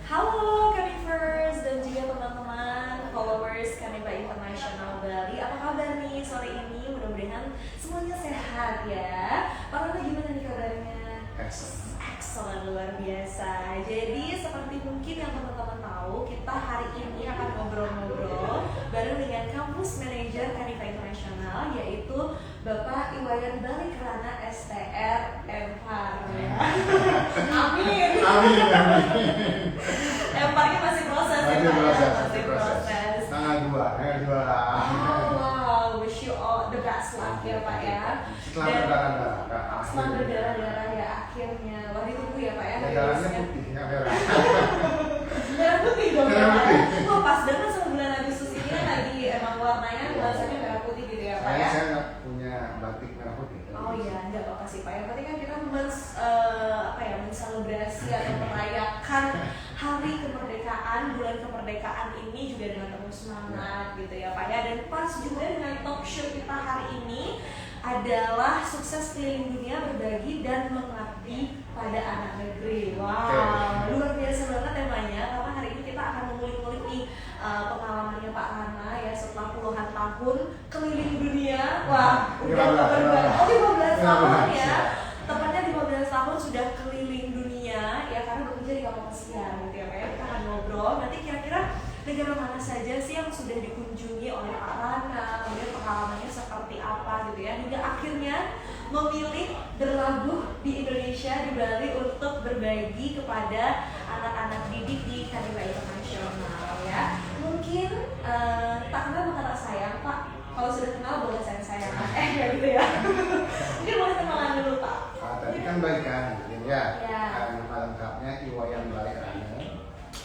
Halo Kanivers dan juga teman-teman followers Kaniva International Bali. Apa kabar nih sore ini? Mudah-mudahan semuanya sehat ya. Pak Rana gimana nih kabarnya? Excellent, luar biasa. Jadi seperti mungkin yang teman-teman tahu, kita hari ini akan ngobrol-ngobrol bareng dengan Campus Manager Kaniva International, yaitu Bapak Iwayan Balikrana STR MPhar. Amin. MPharnya masih proses ya Pak? Masih proses. Tanggal 2. Oh wow, wish you all the best luck ya Pak ya. Setelah berdarah-darah ya akhirnya. Wah ditunggu ya Pak ya. Darahnya putih, nggak merah. Merah putih dong ya Pak ya. Wah pas banget sama bulan Agustus ini kan lagi emang warnanya nuansanya merah putih gitu ya Pak ya. Saya nggak punya batik merah putih. Oh iya, enggak apa-apa sih Pak. Yang penting kan kita menselebrasi atau merayakan hari kemerdekaan, bulan kemerdekaan ini juga dengan penuh semangat gitu ya Pak ya. Dan pas juga dengan talk show kita hari ini adalah sukses keliling dunia berbagi dan mengabdi pada anak negeri. Wow, luar biasa banget temanya karena hari ini kita akan mengulik-ulik nih pengalamannya Pak Rana ya setelah puluhan tahun keliling dunia. Wah, udah berbagi. Oh 15 tahun ya. Tepatnya 15 tahun sudah keliling dunia ya karena bekerja di kapal pesiar gitu ya Pak ya. Kita akan ngobrol nanti kira-kira negara mana saja sih yang sudah dikunjungi oleh Pak Rana, kemudian pengalamannya seperti apa gitu ya, hingga akhirnya memilih berlabuh di Indonesia, di Bali untuk berbagi kepada anak-anak didik di Kaniva International ya. Mungkin tak kenal maka tak sayang Pak, kalau sudah kenal boleh sayang-sayang ya gitu ya. Mungkin boleh kenalan dulu Pak. Tadi kan balikan ya. Nama lengkapnya Iwayan Balikrana.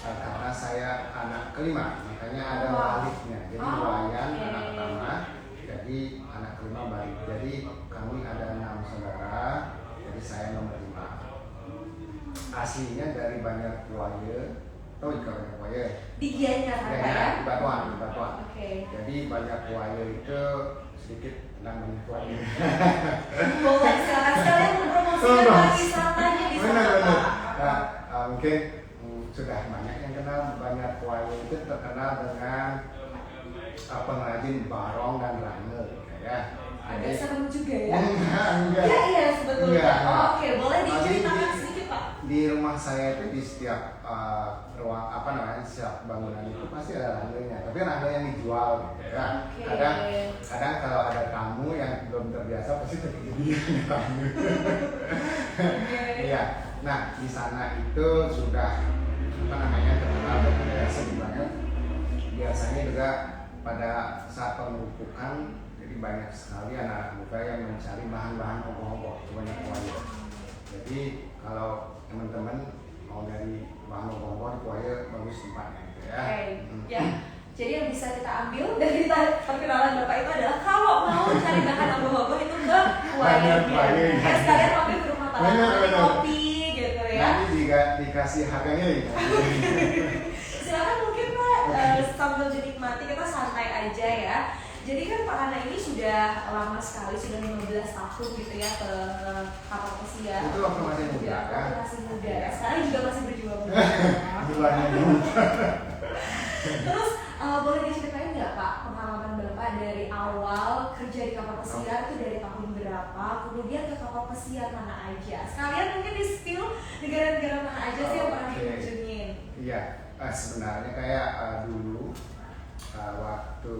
Karena saya anak kelima, makanya ada baliknya. Jadi Iwayan anak pertama, jadi anak kelima balik. Jadi kami ada 6 saudara, jadi saya nomor 5. Aslinya dari Banyak Buaya, tahu juga Banyak Buaya? Di Gianyar apa ya? Di Batuan. Oke. Jadi Banyak Buaya itu sedikit tentang Banyak Buaya. Boleh silakan sekalian mempromosikan wisatanya di sana Pak. Nah, mungkin sudah banyak yang kenal Banyak Buaya itu terkenal dengan pengrajin barong dan range ya. Agak serem juga ya? Enggak. Iya sebetulnya. Oke, boleh diceritakan sedikit Pak. Di rumah saya itu di setiap ruang setiap bangunan itu pasti ada rangganya. Tapi range yang dijual gitu ya. Kadang kalau ada tamu yang belum terbiasa pasti terkejut tamu. Iya. Nah di sana itu sudah terkenal dengan daya seni banget. Biasanya juga pada saat pengukuhan jadi banyak sekali anak-anak muda yang mencari bahan-bahan ogoh-ogoh itu Banyak Buaya. Jadi kalau teman-teman mau dari bahan ogoh-ogoh di Buaya bagus tempatnya gitu ya. Ya. Jadi yang bisa kita ambil dari perkenalan Bapak itu adalah kalau mau cari bahan ogoh-ogoh itu ke Buaya. Sekalian mampir ke rumah Pak Rana kopi gitu ya. Nanti dikasih harganya ya. Silakan mungkin Pak sambil dinikmati, kita santai aja ya. Jadi kan Pak Rana ini sudah lama sekali, sudah 15 tahun gitu ya ke kapal pesiar. Itu waktu masih muda kan? Masih muda ya, sekarang juga masih berjuang muda. Terus boleh diceritain nggak Pak pengalaman Bapak dari awal kerja di kapal pesiar itu dari tahun berapa, kemudian ke kapal pesiar mana aja? Sekalian mungkin di spill negara-negara mana aja sih yang pernah dikunjungin? Iya, sebenarnya kayak dulu waktu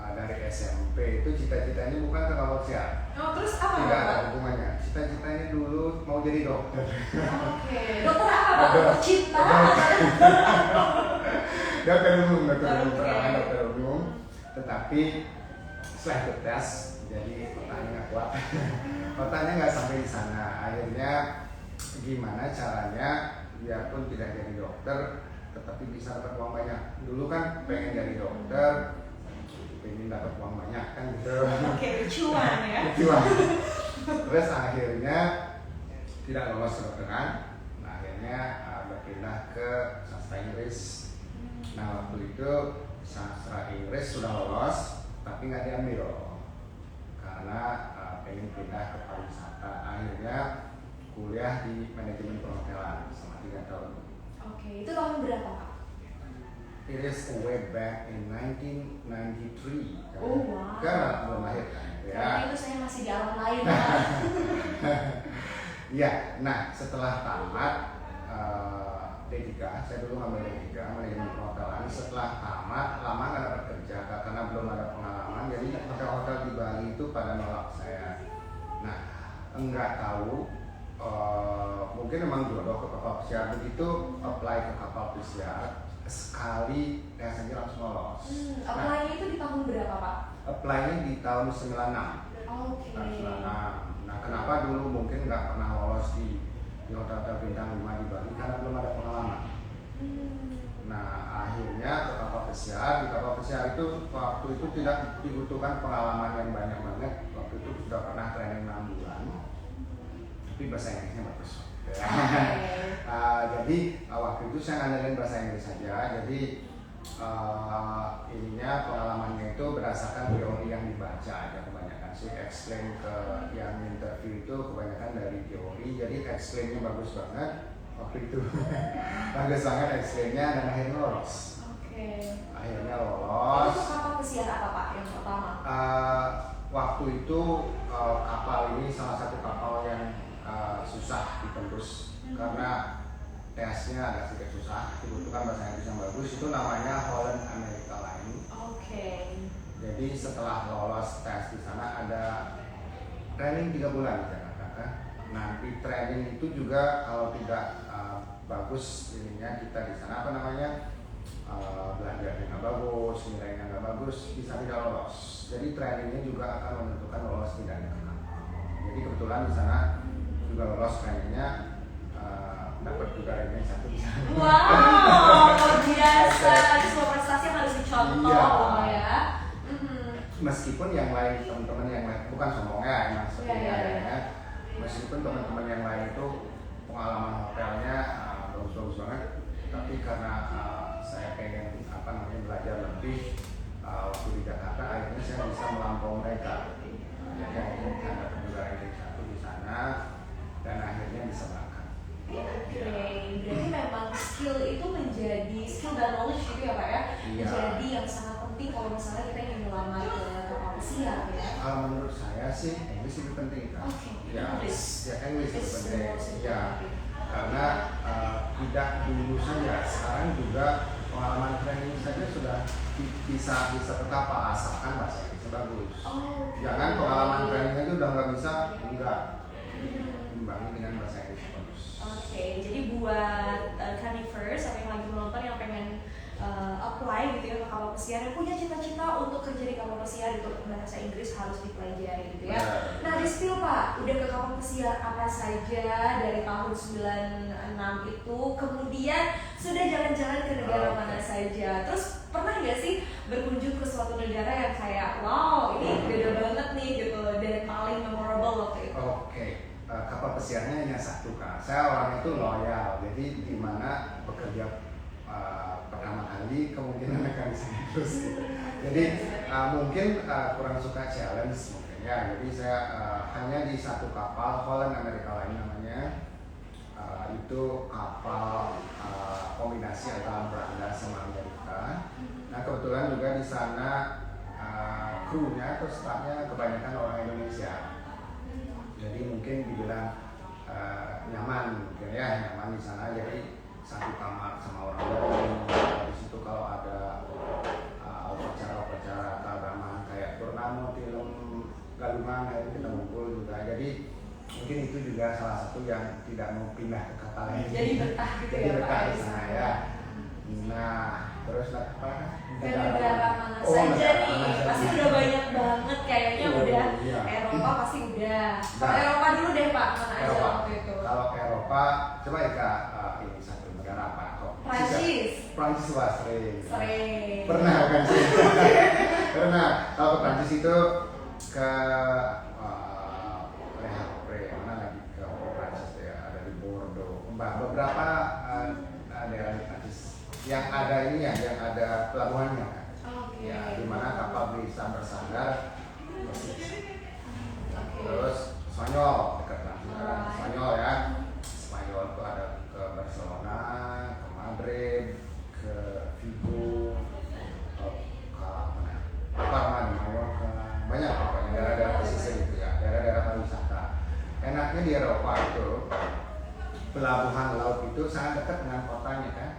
dari SMP itu cita-citanya bukan ke kapal pesiar. Oh terus apa? Tidak ada hubungannya. Cita-citanya dulu mau jadi dokter. Oke. Dokter apa Pak? Dokter cinta? dokter umum. Tetapi setelah ikut tes, jadi otaknya nggak kuat. Otaknya nggak sampai di sana. Akhirnya gimana caranya biarpun tidak jadi dokter, tetapi bisa dapat uang banyak. Dulu kan pengen jadi dokter, pengen dapat uang banyak kan gitu. Oke, cuan ya. Cuan. Terus akhirnya tidak lolos kedokteran. Nah, akhirnya berpindah ke sastra Inggris. Nah waktu itu sastra Inggris sudah lolos, tapi nggak diambil karena pengen pindah ke pariwisata. Akhirnya kuliah di manajemen perhotelan selama 3 tahun. Oke, itu tahun berapa Kak? It is way back in 1993. Oh wow. Karena belum lahir kan. Ya. Itu saya masih di alam lain. Ya, nah setelah tamat D3, saya dulu ngambil D3 manajemen perhotelan. Setelah tamat, lama nggak dapat kerja karena belum ada pengalaman. Jadi hotel-hotel di Bali itu pada nolak saya. Nah, enggak tahu, mungkin memang jodoh ke kapal pesiar. Begitu apply ke kapal pesiar, sekali tes aja langsung lolos. Apply-nya itu di tahun berapa Pak? Apply-nya di tahun 96. Oke. Tahun 96. Nah, kenapa dulu mungkin nggak pernah lolos di hotel-hotel bintang 5 di Bali? Karena belum ada pengalaman. Nah, akhirnya ke kapal pesiar. Di kapal pesiar itu waktu itu tidak dibutuhkan pengalaman yang banyak banget. Waktu itu sudah pernah training 6 bulan. Tapi bahasa Inggrisnya bagus. Jadi waktu itu saya ngandelin bahasa Inggris saja. Jadi ininya pengalamannya itu berdasarkan teori yang dibaca aja kebanyakan sih. Explain ke yang interview itu kebanyakan dari teori. Jadi explainnya bagus banget waktu itu. Bagus banget explainnya dan akhirnya lolos. Akhirnya lolos. Itu kapal pesiar apa Pak yang pertama? Waktu itu kapal ini salah satu kapal yang susah ditembus karena tesnya agak sedikit susah, dibutuhkan bahasa Inggris yang bagus. Itu namanya Holland America Line. Jadi setelah lolos tes di sana ada training 3 bulan di Jakarta. Nanti training itu juga kalau tidak bagus ininya kita di sana belajarnya nggak bagus, nilainya nggak bagus, bisa tidak lolos. Jadi trainingnya juga akan menentukan lolos tidaknya ke kapal. Jadi kebetulan di sana juga lolos trainingnya, dapat juga ranking 1 di sana. Wow, luar biasa. Itu semua prestasi yang harus dicontoh ya. Meskipun yang lain, teman-teman yang lain, bukan sombongnya emang seperti adanya. Meskipun teman-teman yang lain itu pengalaman hotelnya bagus-bagus banget, tapi karena saya pengen belajar lebih waktu di Jakarta, akhirnya saya bisa melampaui mereka. Jadi akhirnya saya dapat juga ranking 1 di sana dan akhirnya bisa berangkat. Berarti memang skill itu menjadi skill dan knowledge gitu ya Pak ya, menjadi yang sangat penting kalau misalnya kita ingin melamar ke kapal pesiar ya. Kalau menurut saya sih Inggris itu penting kan. Inggris itu penting. Ya, karena tidak dulu saja, sekarang juga pengalaman training saja sudah bisa ke kapal asalkan bahasa Inggrisnya bagus. Jangan pengalaman training aja udah nggak bisa, enggak. Imbangi dengan bahasa Inggris bagus. Jadi buat Canifers atau yang lagi menonton yang pengen apply gitu ya ke kapal pesiar, yang punya cita-cita untuk kerja di kapal pesiar, itu bahasa Inggris harus dipelajari gitu ya. Nah, di spill Pak, udah ke kapal pesiar apa saja dari tahun 96 itu, kemudian sudah jalan-jalan ke negara mana saja. Terus pernah nggak sih berkunjung ke suatu negara yang kayak wow ini beda banget nih gitu, dan paling memorable waktu itu? Kapal pesiarnya hanya satu Kak. Saya orangnya itu loyal, jadi di mana bekerja pertama kali kemungkinan akan di sini terus gitu. Jadi mungkin kurang suka challenge mungkin ya. Jadi saya hanya di satu kapal Holland America Line namanya. Itu kapal kombinasi antara Belanda sama Amerika. Nah kebetulan juga di sana krunya atau stafnya kebanyakan orang Indonesia. Jadi mungkin dibilang nyaman mungkin ya, nyaman di sana. Jadi satu kamar sama orang lain. Di situ kalau ada upacara-upacara keagamaan kayak Purnama, film Galungan, itu kita ngumpul juga. Jadi mungkin itu juga salah satu yang tidak mau pindah ke kapal lain. Jadi betah gitu ya Pak di sana ya. Nah, terus apa? Negara mana saja nih? Pasti udah banyak banget kayaknya udah. Eropa pasti udah. Kalau Eropa dulu deh Pak, mana aja waktu itu? Kalau Eropa, coba ya Kak, ini satu negara apa kok? Prancis wah sering. Pernah kan sih? Pernah. Kalau ke Prancis itu ke mana lagi ke Prancis ya, ada di Bordeaux. Beberapa daerah di Prancis yang ada ini ya, yang ada pelabuhannya kan. Ya, di mana kapal bisa bersandar. Terus Spanyol dekat Prancis, Spanyol ya. Spanyol itu ada ke Barcelona, sangat dekat dengan kotanya kan.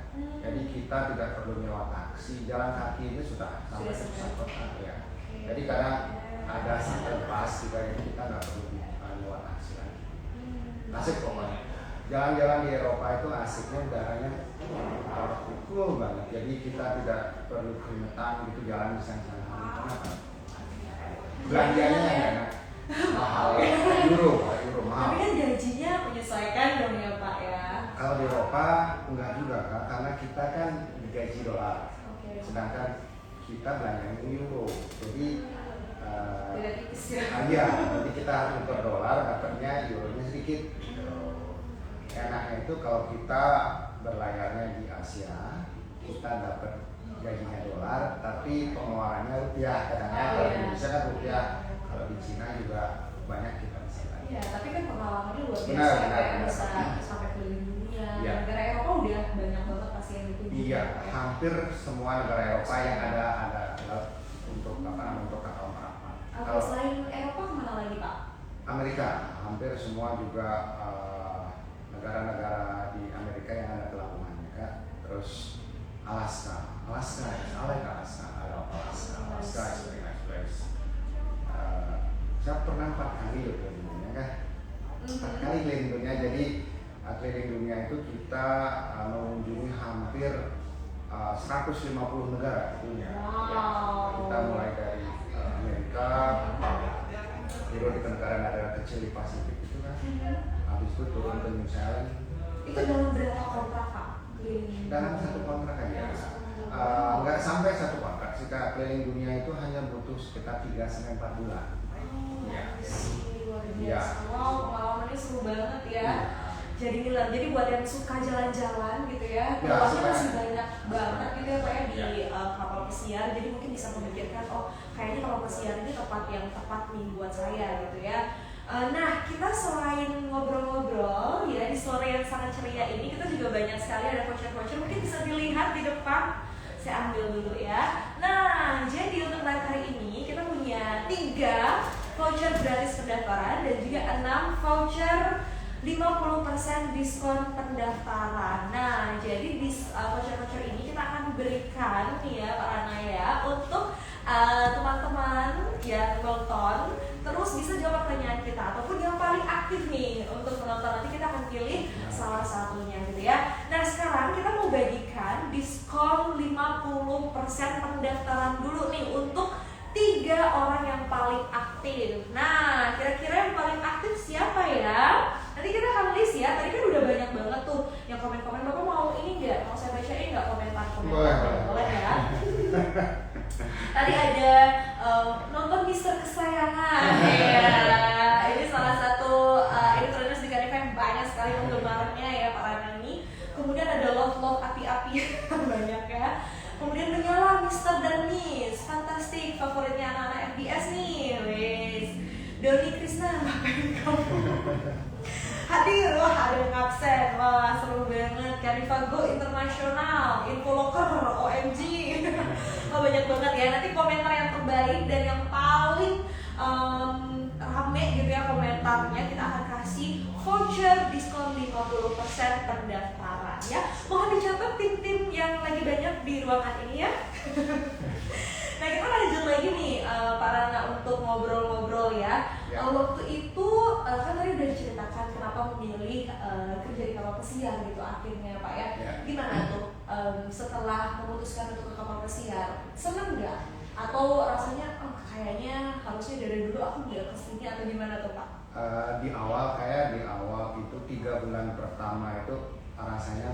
Jadi kita tidak perlu nyewa taksi, jalan kaki itu sudah sampai pusat kota ya. Jadi kadang ada shuttle bus juga itu kita nggak perlu nyewa taksi lagi. Asik pokoknya. Jalan-jalan di Eropa itu asiknya udaranya cool banget. Jadi kita tidak perlu keringetan gitu jalan di sana-sana. Kenapa? Belanjanya enak. Mahal euro mahal. Tapi kan gajinya menyesuaikan dong ya Pak ya. Kalau di Eropa enggak juga Kak, karena kita kan digaji dolar. Sedangkan kita belanjanya euro. Jadi tidak tipis ya. Iya, jadi kita harus tukar dolar, dapatnya euronya sedikit. Enaknya itu kalau kita berlayarnya di Asia, kita dapat gajinya dolar, tapi pengeluarannya rupiah. Kadang-kadang kalau di Indonesia kan rupiah, kalau di Cina juga banyak kita bisa. Iya, tapi kan pengalamannya luar biasa. Benar. Bisa sampai keliling dunia. Ya. Negara Eropa udah banyak banget pasti yang itu. Iya, hampir semua negara Eropa yang ada untuk kapal perapat. Kalau selain Eropa kemana lagi Pak? Amerika, hampir semua juga negara-negara di Amerika yang ada pelabuhannya kan. Terus Alaska is very nice place. Saya pernah 4 kali loh keliling dunia kan. 4 kali keliling dunia, jadi keliling dunia itu kita mengunjungi hampir 150 negara di dunia. Wow. Ya, kita mulai dari Amerika, turun ke negara-negara kecil di Pasifik itu kan. Habis itu turun ke New Zealand. Itu dalam berapa kontrak Pak? Dalam 1 kontrak aja. Nggak sampai 1 kontrak. Jika keliling dunia itu hanya butuh sekitar 3-4 bulan. Luar biasa. Ya. Wow, pengalamannya seru banget ya. Jadi buat yang suka jalan-jalan gitu ya, peluangnya masih banyak banget gitu ya Pak ya di kapal pesiar. Jadi mungkin bisa memikirkan, oh kayaknya kapal pesiar ini tempat yang tepat nih buat saya gitu ya. Nah, kita selain ngobrol-ngobrol ya di sore yang sangat ceria ini, kita juga banyak sekali ada voucher-voucher. Mungkin bisa dilihat di depan. Saya ambil dulu ya. Nah, jadi untuk hari ini kita punya 3 voucher gratis pendaftaran dan juga 6 voucher 50% diskon pendaftaran. Nah, jadi di voucher-voucher ini kita akan berikan nih ya Pak Rana ya untuk teman-teman yang nonton, terus bisa jawab pertanyaan kita ataupun yang paling aktif nih untuk menonton, nanti kita akan pilih salah satunya gitu ya. Nah, sekarang kita mau bagikan diskon 50% pendaftaran dulu nih untuk 3 orang yang paling aktif. Nah, kira-kira yang paling aktif siapa ya? Nanti kita akan list ya. Tadi kan udah banyak banget tuh yang komen-komen. Bapak mau ini nggak? Mau saya bacain nggak komentar-komentar? Boleh ya. Tadi ada nonton Mister Kesayangan. Ya, ini salah satu editorialis di Karif yang banyak sekali penggemarnya ya Pak Rana ini. Kemudian ada love api-api banyak ya. Kemudian menyala Mister dan Miss, fantastik, favoritnya anak-anak FBS nih, wes. Doni Krisna, ngapain kamu? Hadir, wah ada yang absen, wah seru banget. Karifago Internasional, Infoloker, OMG. Wah banyak banget ya. Nanti komentar yang terbaik dan yang paling rame gitu ya komentarnya, kita akan kasih voucher diskon 50% pendaftaran ya. Mohon dicatat tim-tim yang lagi banyak di ruangan ini ya. Nah, kita lanjut lagi nih Pak Rana untuk ngobrol-ngobrol ya. Waktu itu kan tadi udah diceritakan kenapa memilih kerja di kapal pesiar gitu akhirnya Pak ya. Gimana tuh setelah memutuskan untuk ke kapal pesiar, seneng nggak? Atau rasanya kayaknya harusnya dari dulu aku nggak kesini atau gimana tuh Pak? Di awal itu 3 bulan pertama itu rasanya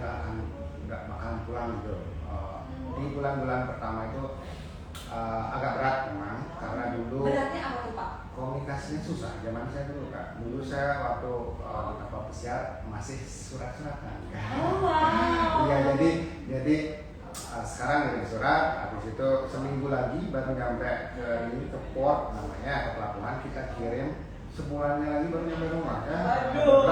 nggak bakalan pulang gitu. Di bulan-bulan pertama itu agak berat memang karena dulu beratnya apa tuh Pak? Komunikasinya susah zaman saya dulu Kak. Dulu saya waktu di kapal pesiar masih surat-suratan. Oh wow. Iya jadi sekarang dari surat, habis itu seminggu lagi baru nyampe ke port namanya ke pelabuhan, kita kirim sebulannya lagi baru nyampe rumah ya. Aduh.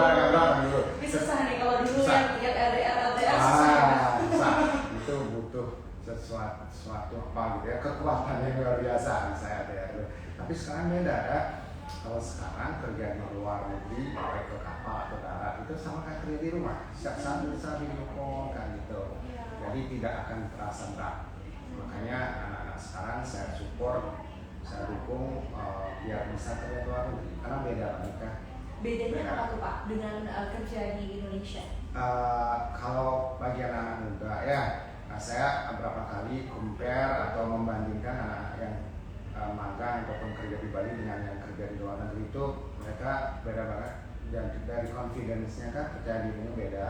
Ini susah nih kalau dulu yang lihat LDR susah. Itu butuh sesuatu apa gitu ya, kekuatan yang luar biasa saya ada. Tapi sekarang beda ya. Kalau sekarang kerja di luar negeri, baik ke kapal atau darat itu sama kayak kerja di rumah. Setiap saat bisa video call kan gitu. Jadi tidak akan terasa berat. Makanya anak-anak sekarang saya support, saya dukung biar bisa kerja di luar negeri. Karena beda banget kan. Bedanya apa tuh Pak dengan kerja di Indonesia? Kalau bagi anak-anak muda ya, saya beberapa kali compare atau membandingkan anak-anak yang magang ataupun kerja di Bali dengan yang kerja di luar negeri itu mereka beda banget. Dan dari confidence-nya kan kerja di ini beda.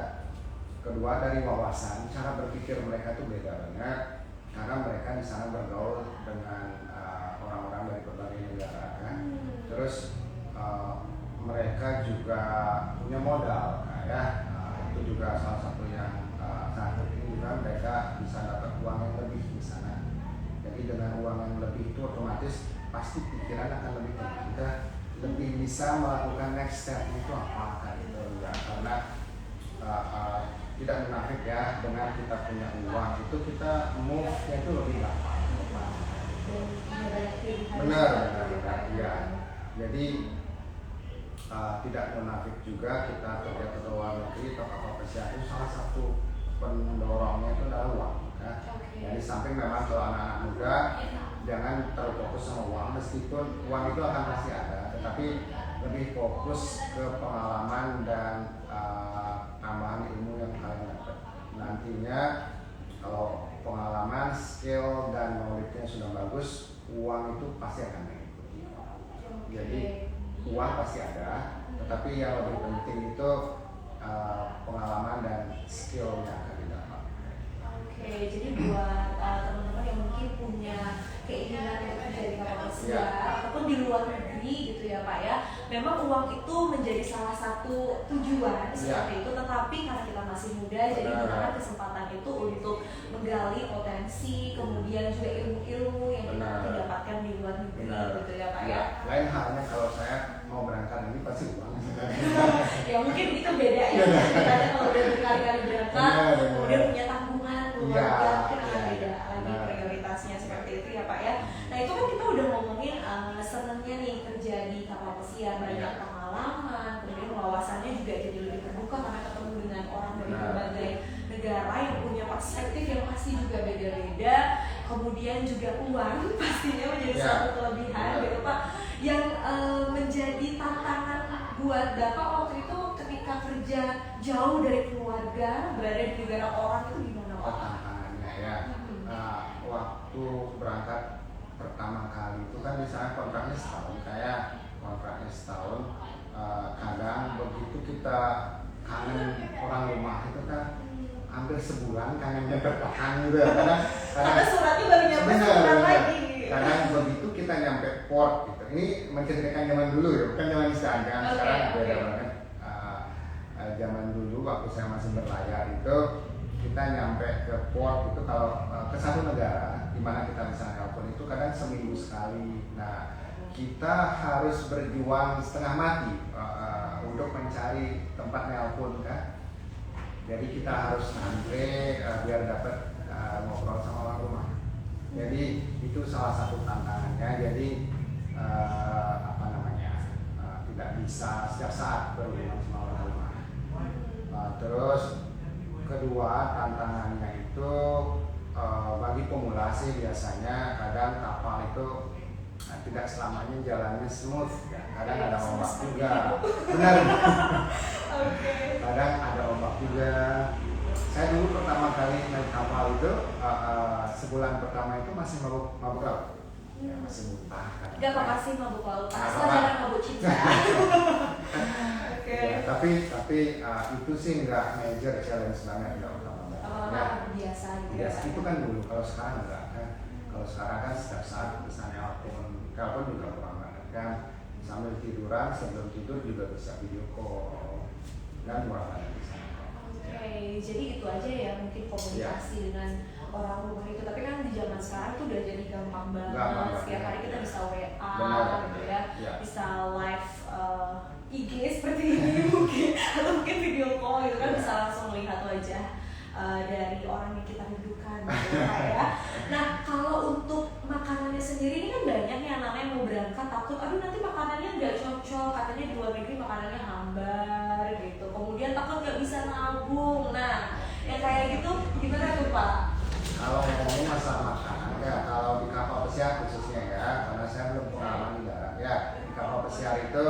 Kedua dari wawasan, cara berpikir mereka tuh beda banget karena mereka di sana bergaul dengan orang-orang dari berbagai negara kan. Terus mereka juga punya modal, itu juga salah satu yang saat ini juga mereka bisa dapat uang yang lebih di sana. Jadi dengan uang yang lebih itu otomatis pasti pikiran akan lebih tinggi. Kita lebih bisa melakukan next step itu apa kan itu ya. Karena tidak munafik ya, dengan kita punya uang itu kita move-nya itu lebih gampang. Benar ya. Jadi tidak munafik juga kita kerja ke luar negeri atau kapal pesiar itu salah satu pendorongnya itu adalah uang. Ya. Jadi samping memang kalau anak-anak muda jangan terlalu fokus sama uang, meskipun uang itu akan pasti ada, tetapi lebih fokus ke pengalaman dan tambahan ilmu yang kalian dapat. Nantinya kalau pengalaman, skill dan knowledge-nya sudah bagus, uang itu pasti akan mengikuti. Jadi uang pasti ada, tetapi yang lebih penting itu pengalaman dan skill yang akan didapat. Jadi buat teman-teman yang mungkin punya keinginan untuk menjadi kapal pesiar ataupun di luar negeri gitu ya Pak ya, memang uang itu menjadi salah satu tujuan seperti itu, tetapi karena kita masih muda jadi gunakan kesempatan itu untuk menggali potensi, kemudian juga ilmu-ilmu yang kita dapatkan di luar negeri gitu ya Pak ya. Lain halnya kalau saya mau berangkat ini pasti uang. Ya mungkin itu beda ya. Kita kalau udah berkali-kali berangkat, kemudian punya tanggungan keluarga, mungkin akan beda lagi prioritasnya seperti itu ya Pak ya. Nah itu kan kita udah ngomongin senangnya nih kerja di kapal pesiar, banyak pengalaman, kemudian wawasannya juga jadi lebih terbuka karena ketemu dengan orang dari berbagai negara yang punya perspektif yang pasti juga beda-beda, kemudian juga uang pastinya menjadi satu kelebihan gitu Pak. Yang menjadi tantangan buat Bapak waktu itu ketika kerja jauh dari keluarga, berada di negara orang itu gimana Pak? Tantangannya ya, waktu berangkat pertama kali itu kan di sana kontraknya setahun, kayak kontraknya setahun. Kadang begitu kita kangen orang rumah itu kan hampir sebulan kangennya bertahan gitu ya. Karena suratnya baru nyampe sebulan lagi. Kadang begitu kita nyampe port gitu. Ini menceritakan zaman dulu ya, bukan zaman sekarang kan. Sekarang beda banget. Zaman dulu waktu saya masih berlayar itu kita nyampe ke port itu kalau ke satu negara di mana kita bisa nelpon itu kadang seminggu sekali. Nah kita harus berjuang setengah mati untuk mencari tempat nelpon kan. Jadi kita harus antre biar dapat ngobrol sama orang rumah. Jadi itu salah satu tantangannya. Jadi tidak bisa setiap saat berhubungan sama orang rumah. Terus kedua tantangannya itu bagi pemula sih biasanya kadang kapal itu tidak selamanya jalannya smooth ya. Kadang ada ombak juga. Benar. Kadang ada ombak juga. Saya dulu pertama kali naik kapal itu sebulan pertama itu masih mabuk laut. Ya, masih muntah. Gak apa-apa sih mabuk laut. Asal jangan mabuk cinta. Ya, tapi itu sih nggak major challenge banget, nggak utama banget. Biasa gitu. Biasa itu kan dulu. Kalau sekarang enggak kan. Kalau sekarang kan setiap saat bisa telepon juga kurang banget kan. Sambil tiduran, sebelum tidur juga bisa video call dan murah banget bisa. Jadi itu aja ya mungkin komunikasi dengan orang rumah itu. Tapi kan di zaman sekarang tuh udah jadi gampang banget. Setiap hari kita bisa WA gitu ya. Bisa live IG seperti ini mungkin atau mungkin video call gitu kan, bisa langsung melihat wajah dari orang yang kita rindukan gitu ya. Nah kalau untuk makanannya sendiri sendiri ini kan banyak nih anak-anak yang mau berangkat takut, aduh nanti makanannya nggak cocok, katanya di luar negeri makanannya hambar gitu, kemudian takut nggak bisa nabung. Nah, yang kayak gitu gimana tuh Pak? Kalau ngomongin masalah makanan ya, kalau di kapal pesiar khususnya ya, karena saya belum pengalaman di darat ya, di kapal pesiar itu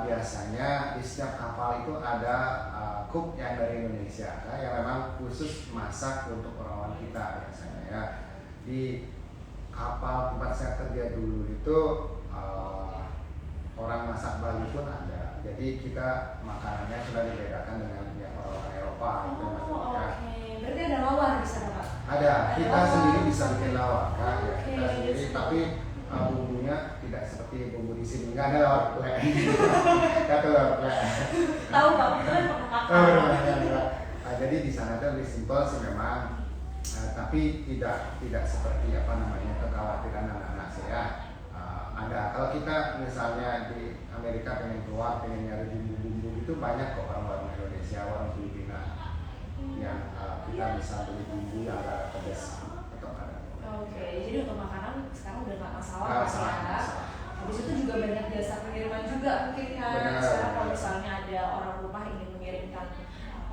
biasanya di setiap kapal itu ada cook yang dari Indonesia ya, yang memang khusus masak untuk orang-orang kita biasanya ya. Di kapal tempat saya kerja dulu itu orang masak Bali pun ada. Jadi kita makanannya sudah dibedakan dengan yang orang-orang Eropa gitu ya. Berarti ada lawar di sana Pak? Ada, kita sendiri bisa bikin lawar kan ya, kita Okay. sendiri, tapi bumbunya tidak seperti bumbu di sini, nggak ada lawar plek. Nggak ada lawar plek. Tahu Pak, betul kan? Jadi di sana itu lebih simpel sih memang. Tapi tidak seperti apa namanya kekhawatiran anak-anak saya. Ada, kalau kita misalnya di Amerika pengen keluar, pengen nyari bumbu-bumbu itu banyak kok orang-orang Indonesia, orang Filipina yang kita bisa beli bumbu yang agak pedas atau ada. Oke, jadi untuk makanan sekarang udah nggak masalah Nggak Mas masalah, ya. nggak masalah. Habis itu juga banyak jasa pengiriman juga mungkin kan. Benar, Sekarang kalau benar. misalnya ada orang rumah ingin mengirimkan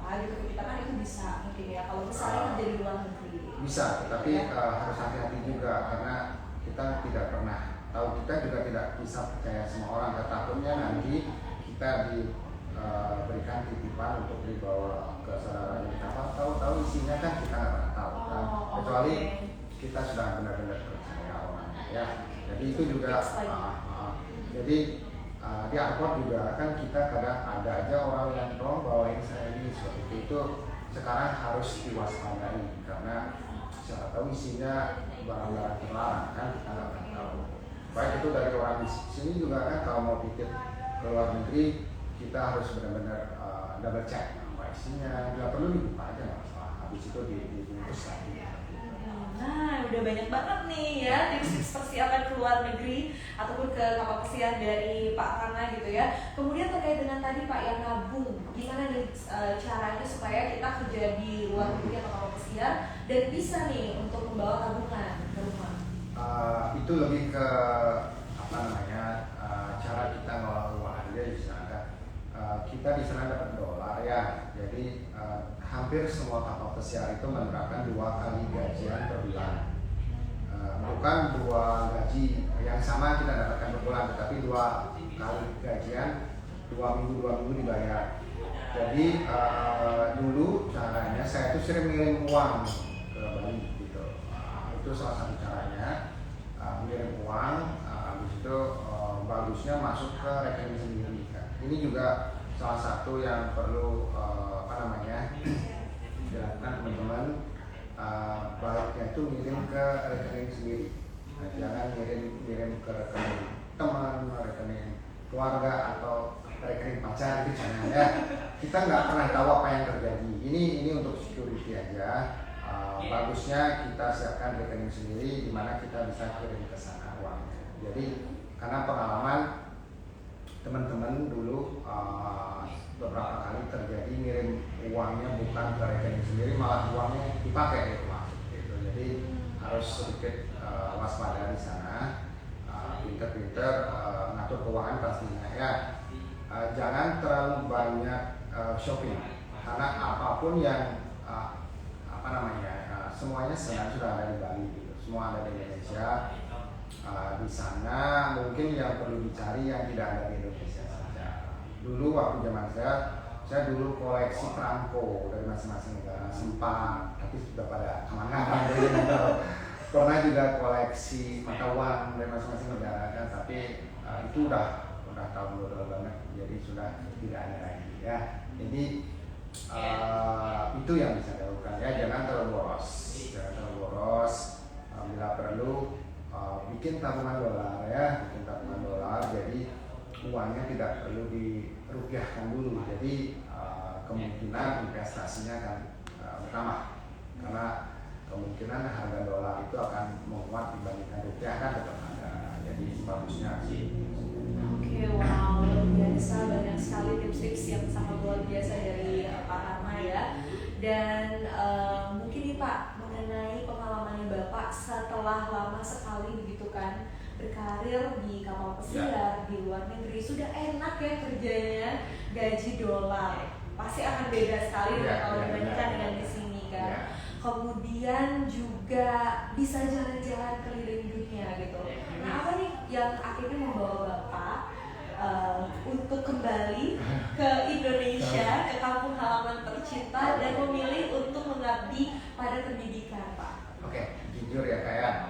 apa gitu ke kita kan itu bisa mungkin ya. Kalau misalnya kerja di luar negeri. Bisa, tapi harus hati-hati juga karena kita tidak pernah tahu, kita juga tidak bisa percaya semua orang. Takutnya nanti kita diberikan titipan untuk dibawa ke saudara kita, tahu isinya kan kita nggak pernah tahu kan, kecuali kita sudah benar-benar percaya orang ya. Jadi itu juga jadi di airport juga kan kita kadang ada aja orang yang tolong bawain saya ini seperti itu. Sekarang harus diwaspadai karena siapa tahu isinya barang-barang terlarang kan, kita nggak pernah tahu. Baik itu dari orang di sini juga kan, kalau mau pikir ke luar negeri kita harus benar-benar double check apa isinya, nggak perlu dibuka aja nggak masalah, habis itu dibungkus lagi. Nah, udah banyak banget nih ya tips persiapan ke luar negeri ataupun ke kapal pesiar dari Pak Rana gitu ya. Kemudian terkait dengan tadi Pak yang nabung, gimana nih caranya supaya kita kerja di luar negeri atau kapal pesiar dan bisa nih untuk membawa tabungan ke rumah? Itu lebih ke apa namanya cara kita ngelola uang aja di sana. Kita di sana dapat dolar ya, jadi hampir semua kapal pesiar itu menerapkan 2 kali gajian per bulan. Bukan 2 gaji yang sama kita dapatkan per bulan, tetapi 2 kali gajian, 2 minggu dibayar. Jadi dulu caranya saya itu sering ngirim uang ke Bali gitu. Itu salah satu caranya, mengirim uang, habis itu bagusnya masuk ke rekening sendiri kan. Ini juga salah satu yang perlu dilakukan teman-teman. Baiknya itu ngirim ke rekening sendiri, jangan ngirim ke rekening teman, rekening keluarga atau rekening pacar itu jangan ya. Kita nggak pernah tahu apa yang terjadi. Ini untuk security aja. Bagusnya kita siapkan rekening sendiri di mana kita bisa kirim ke sana uangnya. Jadi karena pengalaman teman-teman dulu beberapa kali terjadi ngirim uangnya bukan ke rekening sendiri, malah uangnya dipakai itu gitu. Jadi harus sedikit waspada di sana, pinter-pinter ngatur keuangan pastinya ya. Jangan terlalu banyak shopping karena apapun yang semuanya sebenarnya sudah ada di Bali gitu. Semua ada di Indonesia. Di sana mungkin yang perlu dicari yang tidak ada di Indonesia saja. Dulu waktu zaman saya dulu koleksi perangko dari masing-masing negara, sempat, tapi sudah pada kemana-mana. Pernah juga koleksi mata uang dari masing-masing negara kan, tapi itu udah tahun dulu banget, jadi sudah tidak ada lagi ya. Jadi itu yang bisa dilakukan ya, jangan terlalu boros, bila perlu bikin tabungan dolar ya, jadi uangnya tidak perlu dirupiahkan dulu, jadi kemungkinan investasinya akan bertambah karena kemungkinan harga dolar itu akan menguat dibandingkan rupiah kan tetap ada, jadi bagusnya sih. Oke, wow, luar biasa, banyak sekali tips-tips yang sangat luar biasa dari Pak Rama ya. Dan mungkin nih Pak, mengenai pengalamannya Bapak setelah lama sekali begitu berkarir di kapal pesiar di luar negeri, sudah enak ya kerjanya, gaji dolar, pasti akan beda sekali kalau dibandingkan dengan di sini kan. Kemudian juga bisa jalan-jalan keliling dunia gitu. Nah, apa nih yang akhirnya membawa Bapak untuk kembali ke Indonesia, ke kampung halaman tercinta, dan memilih untuk mengabdi pada pendidikan, Pak? Oke, jujur ya kayak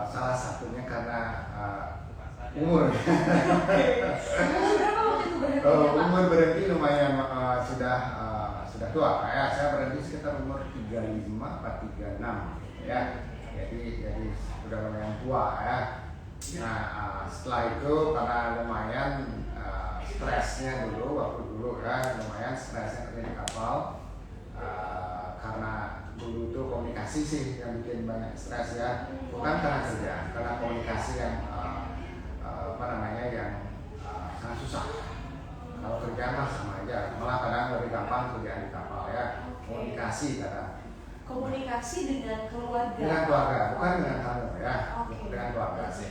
salah satunya karena umur. Berapa waktu itu berhenti? Umur berhenti lumayan sudah tua. Kayak saya berhenti sekitar umur 35 atau 36 ya. Jadi sudah lumayan tua ya. Nah, setelah itu karena lumayan stresnya waktu dulu kan lumayan stresnya kerja di kapal, karena dulu itu komunikasi sih yang bikin banyak stres ya, bukan karena kerja, karena komunikasi yang yang sangat susah. Kalau kerjaan mah sama aja, malah kadang lebih gampang kerjaan di kapal ya. Komunikasi dengan keluarga. Dengan keluarga, bukan dengan tamu ya. Dengan keluarga. sih.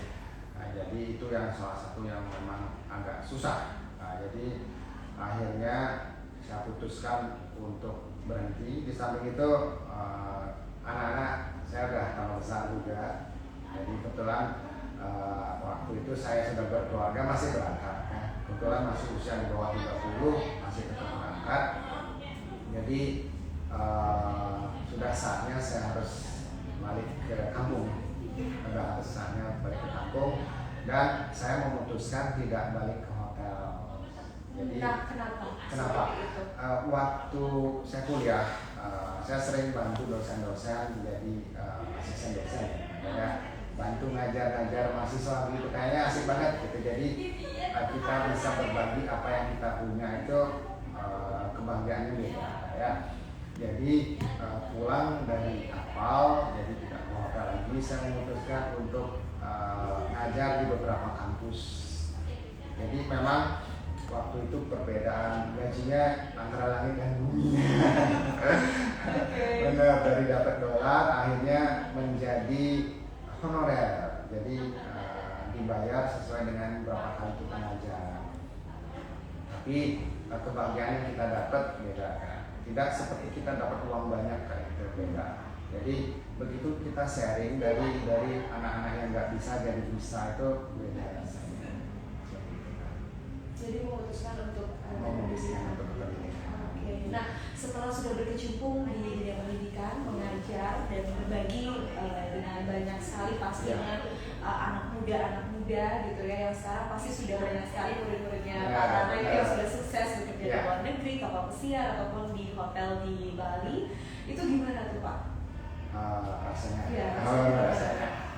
Nah, jadi itu yang salah satu yang memang agak susah. Nah, jadi akhirnya saya putuskan untuk berhenti. Di samping itu anak-anak saya udah tambah besar juga. Jadi kebetulan waktu itu saya sudah berkeluarga, masih berangkat ya. Kebetulan masih usia di bawah 30, masih tetap berangkat. Jadi sudah saatnya saya harus balik ke kampung. Sudah saatnya balik ke kampung, dan saya memutuskan tidak balik ke hotel. Jadi kenapa? Waktu saya kuliah, saya sering bantu dosen-dosen jadi asisten dosen ya. Bantu ngajar mahasiswa gitu, kayaknya asik banget gitu. Jadi kita bisa berbagi apa yang kita punya, itu kebahagiaannya beda ya. Jadi pulang dari kapal, jadi tidak ke hotel lagi, saya memutuskan untuk ngajar di beberapa kampus. Jadi memang waktu itu perbedaan gajinya antara langit dan bumi. Benar, dari dapat dolar akhirnya menjadi honorer, jadi dibayar sesuai dengan berapa kali kita ngajar. Tapi kebahagiaan yang kita dapat beda kan, tidak seperti kita dapat uang banyak kayak itu, beda. Jadi begitu kita sharing dari anak-anak yang nggak bisa jadi bisa, itu beda rasanya. Jadi memutuskan untuk pendidikan. Oke. Nah, setelah sudah berkecimpung di dunia pendidikan, mengajar dan berbagi dengan banyak sekali pastinya anak muda gitu ya, yang sekarang pasti sudah banyak sekali murid-muridnya Pak Rana yang sudah sukses bekerja di luar negeri, kapal pesiar ataupun di hotel di Bali. Itu gimana tuh Pak?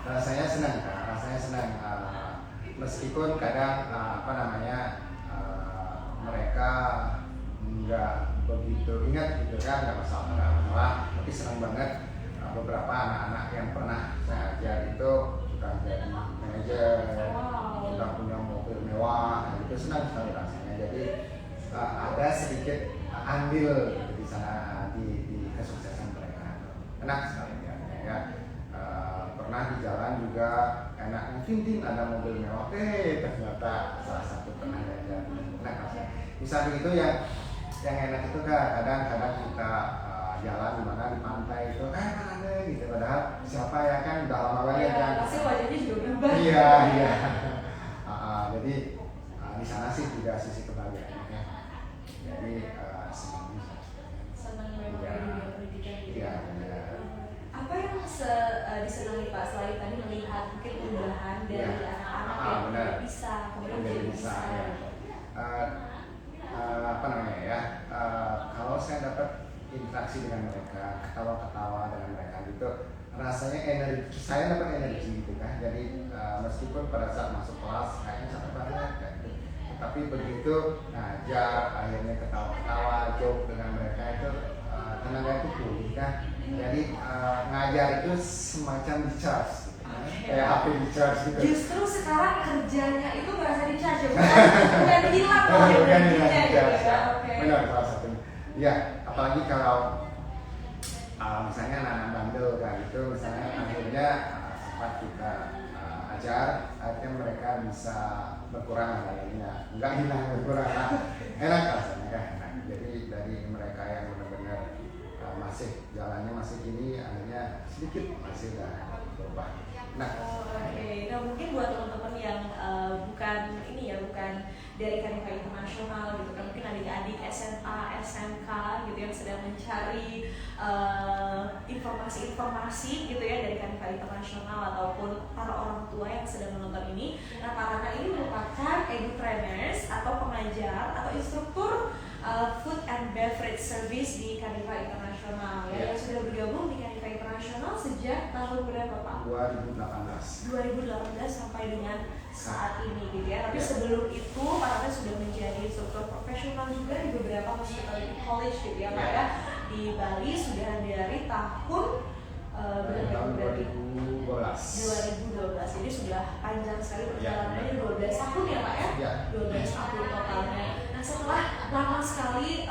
Rasanya senang kan, meskipun kadang mereka nggak begitu ingat gitu kan, nggak masalah, tapi senang banget. Beberapa anak-anak yang pernah saya ajar itu sudah jadi manajer, sudah punya mobil mewah, itu senang sekali rasanya. Jadi ada sedikit andil gitu di sana, di kesuksesan mereka. Enak sekali ya. Pernah di jalan juga enaknya, ting ada mobil mewah, ternyata salah satu pernah diajar. Enak rasanya. Misalnya itu yang enak itu kan kadang-kadang kita jalan di mana di pantai itu mana gitu, padahal siapa ya kan udah lama banget kan. Pasti wajahnya juga berubah. Iya. Jadi di sana sih juga sisi kebahagiaannya ya. Jadi senang memang di dunia pendidikan gitu. Iya. Apa yang disenangi Pak selain tadi melihat mungkin perubahan dari anak-anak yang tidak bisa kemudian jadi bisa ya. Kalau saya dapat interaksi dengan mereka, ketawa-ketawa dengan mereka gitu, rasanya energi, saya dapat energi gitu kan. Jadi meskipun pada saat masuk kelas kayaknya capek banget kan, tapi begitu ngajar akhirnya ketawa-ketawa, joke dengan mereka, itu tenaga itu pulih kan. Jadi ngajar itu semacam di charge gitu. Kayak HP di charge gitu. Justru sekarang kerjanya itu berasa di charge ya, bukan hilang loh energinya gitu ya. Benar, salah satunya. Iya, apalagi kalau misalnya anak-anak bandel kan itu, misalnya akhirnya sempat kita mengajar, akhirnya mereka bisa berkurang lainnya, nggak hilang berkurang, enak rasanya kan, enak. Jadi dari mereka yang benar-benar masih jalannya masih gini, akhirnya sedikit masih udah berubah. Nah, Oke. Nah mungkin buat teman-teman yang bukan ini ya, bukan dari Kanifah Internasional gitu kan, mungkin adik-adik SMA, SMK gitu yang sedang mencari informasi-informasi gitu ya dari Kanifah Internasional ataupun para orang tua yang sedang menonton ini. Nah, para anak ini merupakan edutrainers atau pengajar atau instruktur food and beverage service di Kanifah Internasional ya, yang sudah bergabung di Kanifah Internasional sejak tahun berapa Pak? 2018 sampai dengan saat ini gitu ya. Tapi sebelum itu Pak Raffi sudah menjadi instruktur profesional juga di beberapa hospitality college gitu ya Pak ya. Di Bali sudah dari tahun tahun 2012. Jadi sudah panjang sekali perjalanannya, 12 tahun ya Pak ya? 12 tahun totalnya. Nah setelah lama sekali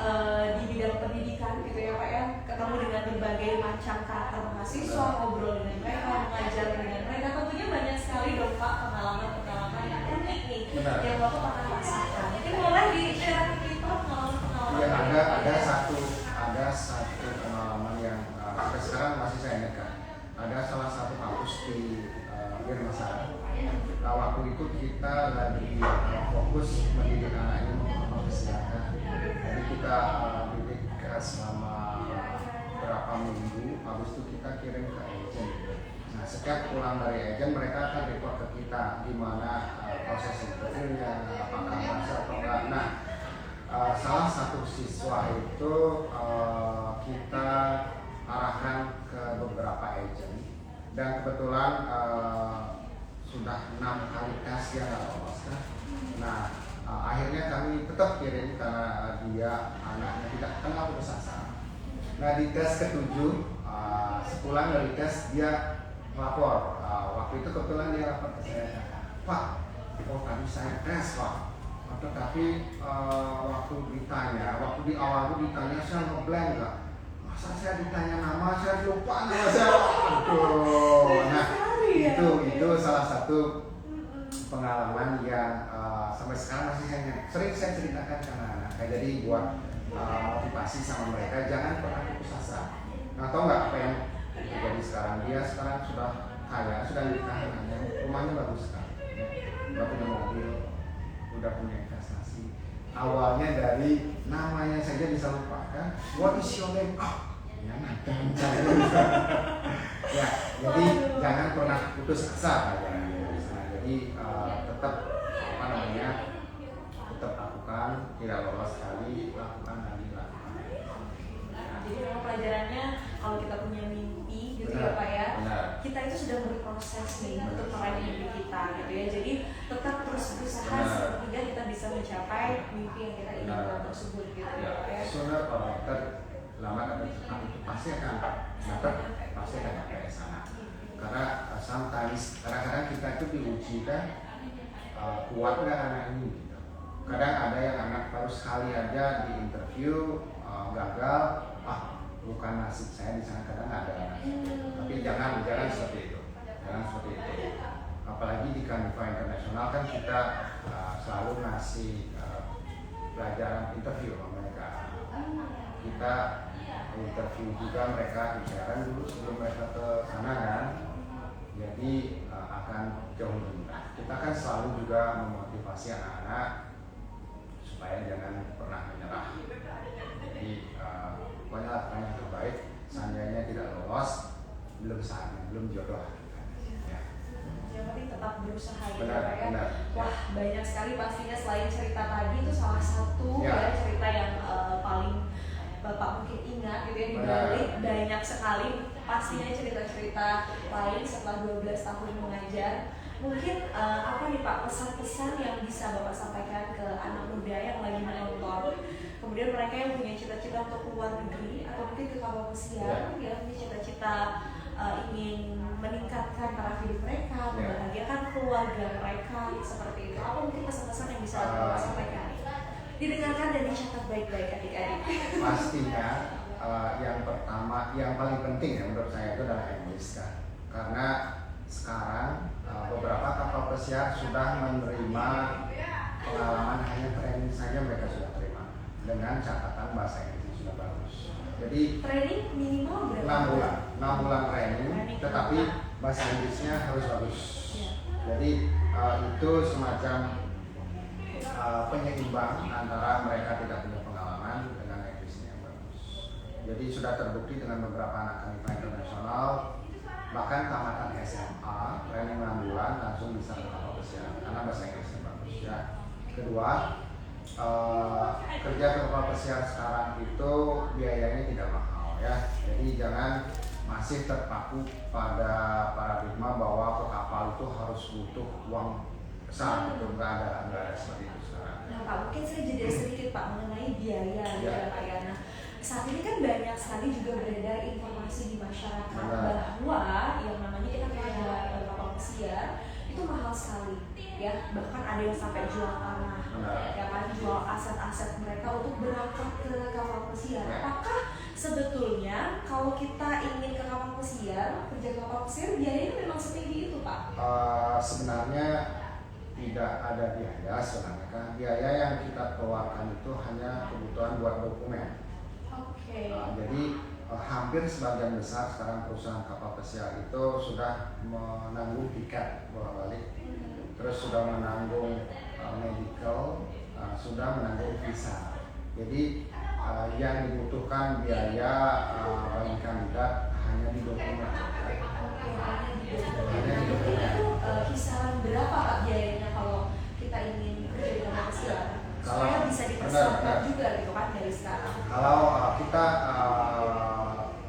di bidang pendidikan gitu ya Pak ya, ketemu dengan berbagai macam karakter mahasiswa, ngobrol dengan mereka, mengajar dengan mereka, tentunya banyak sekali dong Pak pengalaman-pengalaman yang unik nih yang Bapak pernah rasakan. Mungkin boleh di-share ke kita pengalaman-pengalaman. Ya, ada satu pengalaman yang sampai sekarang masih saya ingatkan. Ada salah satu kampus di Denpasar. Nah, waktu itu kita lagi fokus mendidik anak ini untuk kesehatan. Jadi kita didik selama berapa minggu, habis itu kita kirim ke agent. Nah, setiap pulang dari agent mereka akan report ke kita gimana proses interviewnya, apakah masuk atau enggak. Nah, salah satu siswa itu kita arahkan ke beberapa agent dan kebetulan sudah 6 kali tes dia nggak lolos kan. Nah, akhirnya kami tetap kirim karena dia anaknya tidak kenal putus asa. Nah, di tes ke-7 sepulang dari tes dia lapor. Waktu itu kebetulan dia lapor ke saya, Pak, tadi saya tes Pak, tetapi waktu di awal itu ditanya saya ngeblank nggak. Masa saya ditanya nama, saya lupa nama saya. Aduh, nah itu salah satu pengalaman yang sampai sekarang masih sering saya ceritakan ke anak-anak. Jadi buat motivasi sama mereka, jangan pernah putus asa. Nah, tahu nggak apa yang terjadi sekarang? Dia sekarang sudah kaya, sudah nikah anaknya, rumahnya bagus sekali, udah punya mobil, udah punya investasi. Awalnya dari namanya saja bisa lupa kan? What is your name? Ya nanti ya, jadi jangan pernah putus asa ya. Jadi tetap tetap lakukan, tidak lolos sekali, lakukan lagi. Jadi memang pelajarannya kalau kita punya mimpi gitu ya Pak ya, kita itu sudah berproses nih untuk meraih mimpi kita gitu ya. Jadi tetap terus berusaha sehingga kita bisa mencapai mimpi yang kita inginkan tersebut gitu ya Pak ya. Sooner or later, lambat atau cepat itu pasti akan sampai ke sana. Karena sometimes kadang-kadang kita itu diuji kan kuat nggak anak ini gitu. Kadang ada yang anak baru sekali aja di interview gagal, bukan nasib saya di sana, kadang ada anak. Tapi jangan seperti itu. Apalagi di Kanifah Internasional kan kita selalu ngasih pelajaran interview sama mereka. Kita interview juga mereka bicara dulu sebelum mereka ke sana kan. Jadi akan jauh lebih mudah. Kita kan selalu juga memotivasi anak-anak supaya jangan pernah menyerah. Jadi pokoknya lakukan yang terbaik. Seandainya tidak lolos, belum saatnya, belum jodoh. Ya. Yang penting tetap berusaha gitu Benar. ya. Wah, banyak sekali pastinya selain cerita tadi itu salah satu ya cerita yang paling Bapak mungkin ingat gitu ya, di balik banyak sekali pastinya cerita-cerita lain setelah 12 tahun mengajar. Mungkin apa nih Pak pesan-pesan yang bisa Bapak sampaikan ke anak muda yang lagi menonton, kemudian mereka yang punya cita-cita untuk keluar negeri atau mungkin ke kapal pesiar yang punya cita-cita ingin meningkatkan taraf hidup mereka, membahagiakan keluarga mereka seperti itu. Apa mungkin pesan-pesan yang bisa Bapak sampaikan? Didengarkan dan dicatat baik-baik adik-adik. Pastinya yang pertama, yang paling penting ya menurut saya itu adalah English kan. Karena sekarang beberapa kapal pesiar sudah menerima pengalaman hanya training saja mereka sudah terima dengan catatan bahasa Inggris sudah bagus. Jadi training minimal berapa? 6 bulan training, tetapi bahasa Inggrisnya harus bagus. Jadi itu semacam penyeimbang antara mereka tidak punya pengalaman dengan Inggrisnya yang bagus. Jadi sudah terbukti dengan beberapa anak Kanifa internasional, bahkan tamatan SMA training 6 bulan langsung bisa ke kapal pesiar karena bahasa Inggrisnya bagus ya. Kedua, kerja ke kapal pesiar sekarang itu biayanya tidak mahal ya. Jadi jangan masih terpaku pada paradigma bahwa ke kapal itu harus butuh uang besar, itu nggak ada seperti itu sekarang. Nah Pak, mungkin saya jeda sedikit Pak mengenai biaya ya Pak ya. Nah, saat ini kan banyak sekali juga beredar informasi di masyarakat bahwa yang namanya kita kerja kapal pesiar itu mahal sekali ya, bahkan ada yang sampai jual tanah, ya kan, jual aset-aset mereka untuk berangkat ke kapal pesiar. Apakah sebetulnya kalau kita ingin ke kapal pesiar, kerja ke kapal pesiar, biayanya memang setinggi itu Pak? Sebenarnya tidak ada biaya sebenarnya kan. Biaya yang kita keluarkan itu hanya kebutuhan buat dokumen. Jadi hampir sebagian besar sekarang perusahaan kapal pesiar itu sudah menanggung tiket bolak-balik, terus sudah menanggung medical, sudah menanggung visa. Jadi yang dibutuhkan biaya bagi kandidat hanya di dokumen. Hanya di dokumen. Kisaran berapa Pak biayanya kalau kita ingin kerja di kapal pesiar? Supaya bisa dipersiapkan juga gitu kan dari sekarang. Kalau kita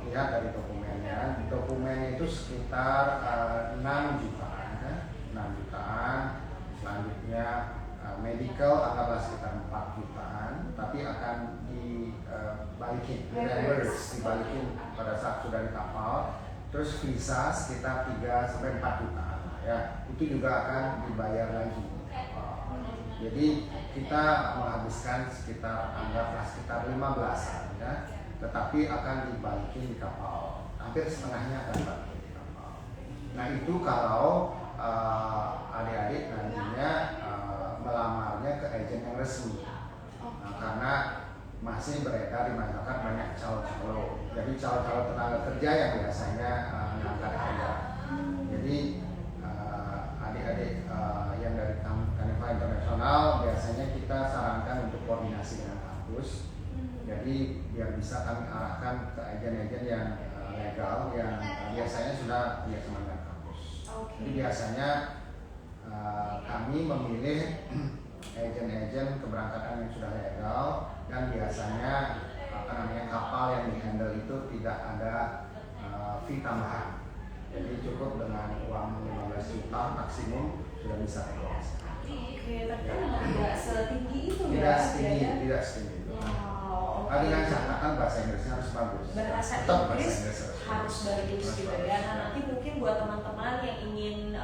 lihat dari dokumennya, dokumen itu sekitar 6 jutaan kan? 6 jutaan. Selanjutnya medical anggaplah sekitar 4 jutaan, tapi akan dibalikin, dibalikin pada saat sudah di kapal. Terus visa sekitar 3-4 jutaan ya, itu juga akan dibayar lagi. Jadi kita menghabiskan sekitar anggaplah sekitar 15-an ya, tetapi akan dibalikin di kapal. Hampir setengahnya akan dibalikin di kapal. Nah itu kalau adik-adik nantinya melamarnya ke agen yang resmi. Nah, karena masih beredar di masyarakat banyak calo-calo. Jadi calo-calo tenaga kerja yang biasanya mengangkat harga. Jadi adik-adik yang dari Kanifa Internasional biasanya kita sarankan untuk koordinasi dengan kampus. Jadi biar bisa kami arahkan ke agen-agen yang legal yang biasanya sudah biasa dengan kampus. Jadi biasanya kami memilih agen-agen keberangkatan yang sudah legal dan biasanya kapal yang dihandle itu tidak ada fee tambahan. Jadi cukup dengan uang 15 juta maksimum sudah bisa evaluasi. Oke, tapi tidak setinggi itu tidak setinggi itu. Wow. Dengan catatan bahasa Inggrisnya harus bagus. Bahasa Inggris harus bagus juga ya. Nah nanti mungkin buat teman-teman yang ingin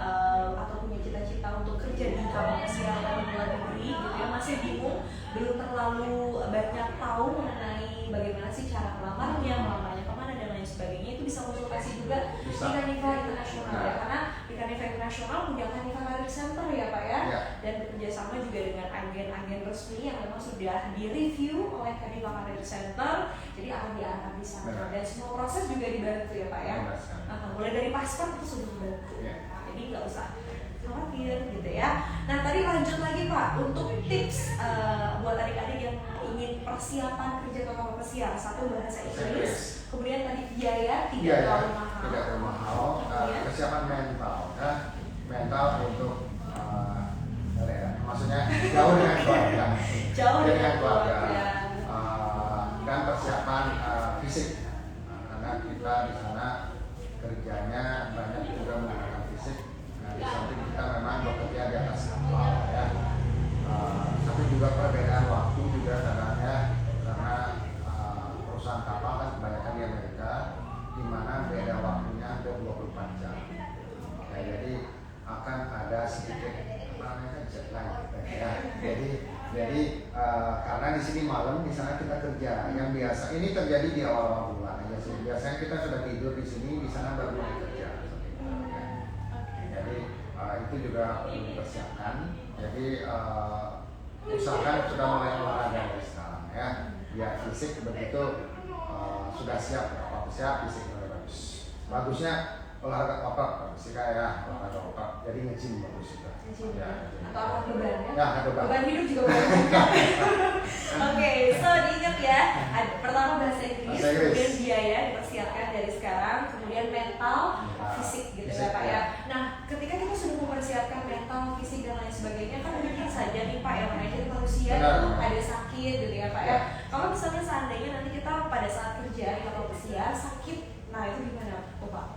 atau punya cita-cita untuk kerja di kapal pesiar di luar negeri gitu ya, masih bingung, belum terlalu banyak tahu mengenai bagaimana sih cara melamarnya kemana dan lain sebagainya, itu bisa konsultasi juga di Kanifa Internasional ya, karena di Kanifa Internasional punya Kanifa Career Center ya Pak ya, dan bekerjasama juga dengan agen-agen resmi yang memang sudah direview oleh Kanifa Career Center, jadi akan diarahkan di sana dan semua proses juga dibantu ya Pak ya. Mulai dari paspor itu sudah dibantu, jadi nggak usah khawatir gitu ya. Nah tadi lanjut lagi Pak untuk tips buat adik-adik yang ingin persiapan kerja ke kapal pesiar. Satu, bahasa Inggris, kemudian tadi biaya tidak terlalu mahal, persiapan mental ya, mental untuk maksudnya jauh dengan keluarga, dan persiapan fisik, karena kita di sana kerjanya banyak juga menggunakan fisik. Di samping kita memang bekerja di atas kapal ya, tapi juga perbedaan waktu juga kadangnya karena perusahaan kapal kan kebanyakan di Amerika, di mana beda waktunya hampir 24 jam. Ya, jadi akan ada sedikit jet lag ya. Jadi karena di sini malam, di sana kita kerja. Yang biasa ini terjadi di awal-awal bulan aja sih. Biasanya kita sudah tidur di sini, di sana baru mulai kerja. Jadi itu juga perlu dipersiapkan. Jadi usahakan sudah mulai olahraga dari sekarang ya, biar fisik begitu sudah siap, apa siap fisik mulai bagus. Bagusnya olahraga otot, sih kayak olahraga otot, jadi nge-gym bagus juga. Ya, atau apa beban ya? Ya, beban hidup juga bagus. Oke, so diingat ya, pertama bahasa Inggris, kemudian biaya dipersiapkan dari sekarang, kemudian mental, fisik gitu ya Pak ya. Nah, ketika kita sudah mempersiapkan mental, fisik dan lain sebagainya, kan mungkin saja nih Pak yang namanya kita manusia itu ada sakit gitu ya Pak ya. Kalau misalnya seandainya nanti kita pada saat kerja atau usia sakit, nah itu gimana Pak?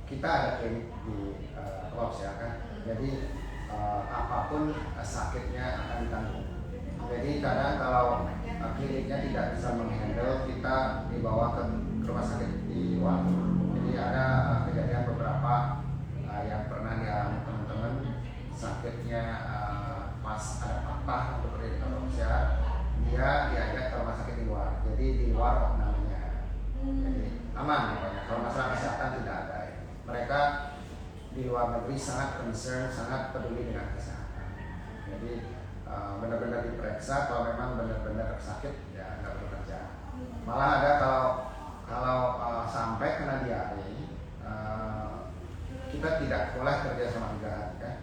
Kita ada klinik di Klops ya kan, jadi apapun sakitnya akan ditanggung. Jadi kadang kalau kliniknya tidak bisa menghandle, kita dibawa ke rumah sakit di luar. Jadi ada kejadian beberapa yang pernah dialami teman-teman, sakitnya pas ada patah untuk usia, dia diajak ke rumah sakit di luar. Jadi di luar namanya, jadi aman pokoknya. Kalau masalah kesehatan tidak ada. Mereka di luar negeri sangat concern, sangat peduli dengan kesehatan. Jadi benar-benar diperiksa, kalau memang benar-benar sakit ya nggak perlu kerja. Malah ada kalau sampai kena diare, kita tidak boleh kerja selama 3 hari kan,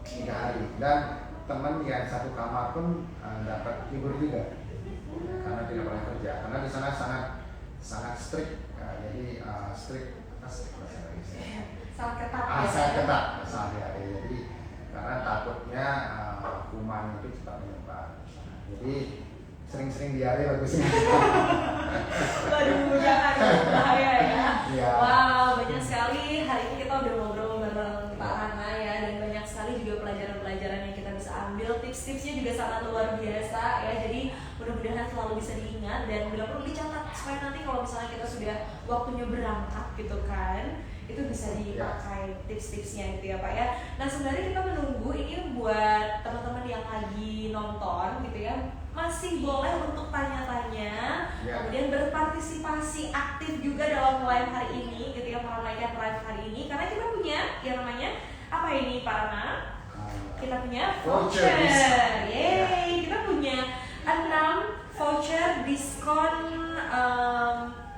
3 hari. Dan teman yang satu kamar pun dapat libur juga karena tidak boleh kerja. Karena di sana sangat strict, jadi strict bahasa Indonesia. Sangat ketat. Sangat ketat sehari-hari. Jadi karena takutnya kuman itu cepat menyebar. Jadi sering-sering diare bagusnya. Waduh, jangan bahaya ya. Ya. Wow, banyak sekali hari ini kita udah ngobrol bareng Pak Hana ya, dan banyak sekali juga pelajaran-pelajaran yang kita bisa ambil. Tips-tipsnya juga sangat luar biasa ya. Jadi mudah-mudahan selalu bisa diingat dan bila perlu dicatat supaya nanti kalau misalnya kita sudah waktunya berangkat gitu kan, itu bisa dipakai tips-tipsnya gitu ya Pak ya. Nah sebenarnya kita menunggu ini buat teman-teman yang lagi nonton gitu ya, masih boleh untuk tanya-tanya, kemudian berpartisipasi aktif juga dalam live hari ini gitu ya, meramaikan live hari ini, karena kita punya yang namanya apa ini Pak Rana? Kita punya voucher. Yeay, kita punya 6 voucher diskon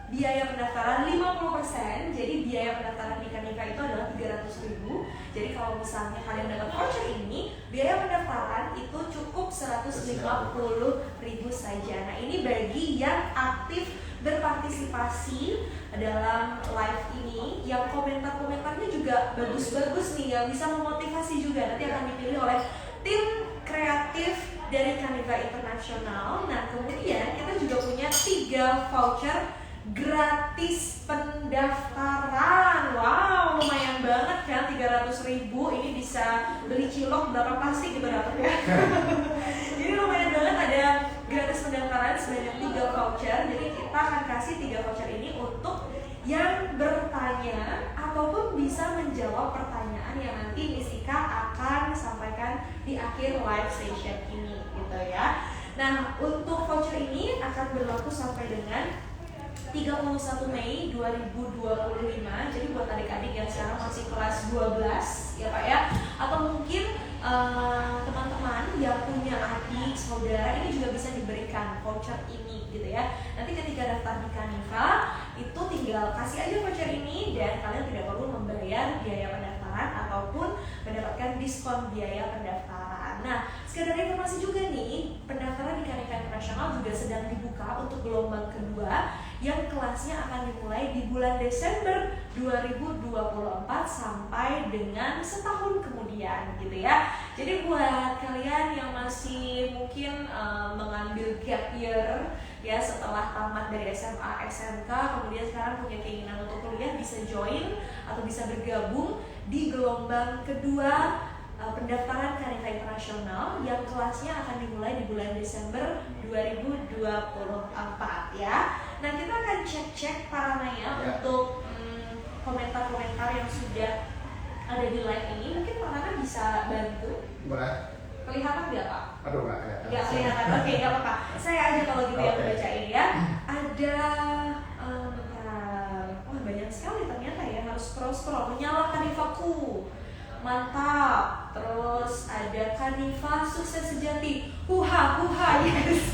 biaya pendaftaran 50%. Jadi biaya pendaftaran di Kanika itu adalah 300.000. Jadi kalau misalnya kalian dapat voucher ini, biaya pendaftaran itu cukup 150.000 saja. Nah, ini bagi yang aktif berpartisipasi dalam live ini, yang komentar-komentarnya juga bagus-bagus nih, yang bisa memotivasi juga. Nanti akan dipilih oleh tim kreatif dari Kanika Internasional. Nah, kemudian kita juga punya 3 voucher gratis pendaftaran. Wow, lumayan banget kan, 300.000. Ini bisa beli cilok berapa plastik gitu dapat ya. Jadi lumayan banget, ada gratis pendaftaran sebanyak 3 voucher. Jadi kita akan kasih 3 voucher ini untuk yang bertanya ataupun bisa menjawab pertanyaan yang nanti Miss Ika akan sampaikan di akhir live session ini gitu ya. Nah, untuk voucher ini akan berlaku sampai dengan 31 Mei 2025. Jadi buat adik-adik yang sekarang masih kelas 12 ya Pak ya, atau mungkin teman-teman yang punya adik, saudara, ini juga bisa diberikan voucher ini gitu ya. Nanti ketika daftar di Kanika itu tinggal kasih aja voucher ini dan kalian tidak perlu membayar biaya pendaftaran ataupun mendapatkan diskon biaya pendaftaran. Nah, sekedar informasi juga nih, pendaftaran di Kanika Internasional juga sedang dibuka untuk gelombang kedua yang kelasnya akan dimulai di bulan Desember 2024 sampai dengan setahun kemudian gitu ya. Jadi buat kalian yang masih mungkin mengambil gap year ya setelah tamat dari SMA, SMK, kemudian sekarang punya keinginan untuk kuliah, bisa join atau bisa bergabung di gelombang kedua pendaftaran Kanika Internasional yang kelasnya akan dimulai di bulan Desember 2024 ya. Nah, kita akan cek-cek Paranaya untuk komentar-komentar yang sudah ada di live ini. Mungkin Parana bisa bantu. Boleh. Kelihatan nggak Pak? Aduh, nggak kelihatan. Nggak kelihatan. Oke, nggak apa-apa. Saya aja kalau gitu yang bacain ya. Ada bentar. Wah, banyak sekali ternyata ya, harus scroll, menyala Kanifaku, mantap. Terus ada Kanifa sukses sejati, huha, yes.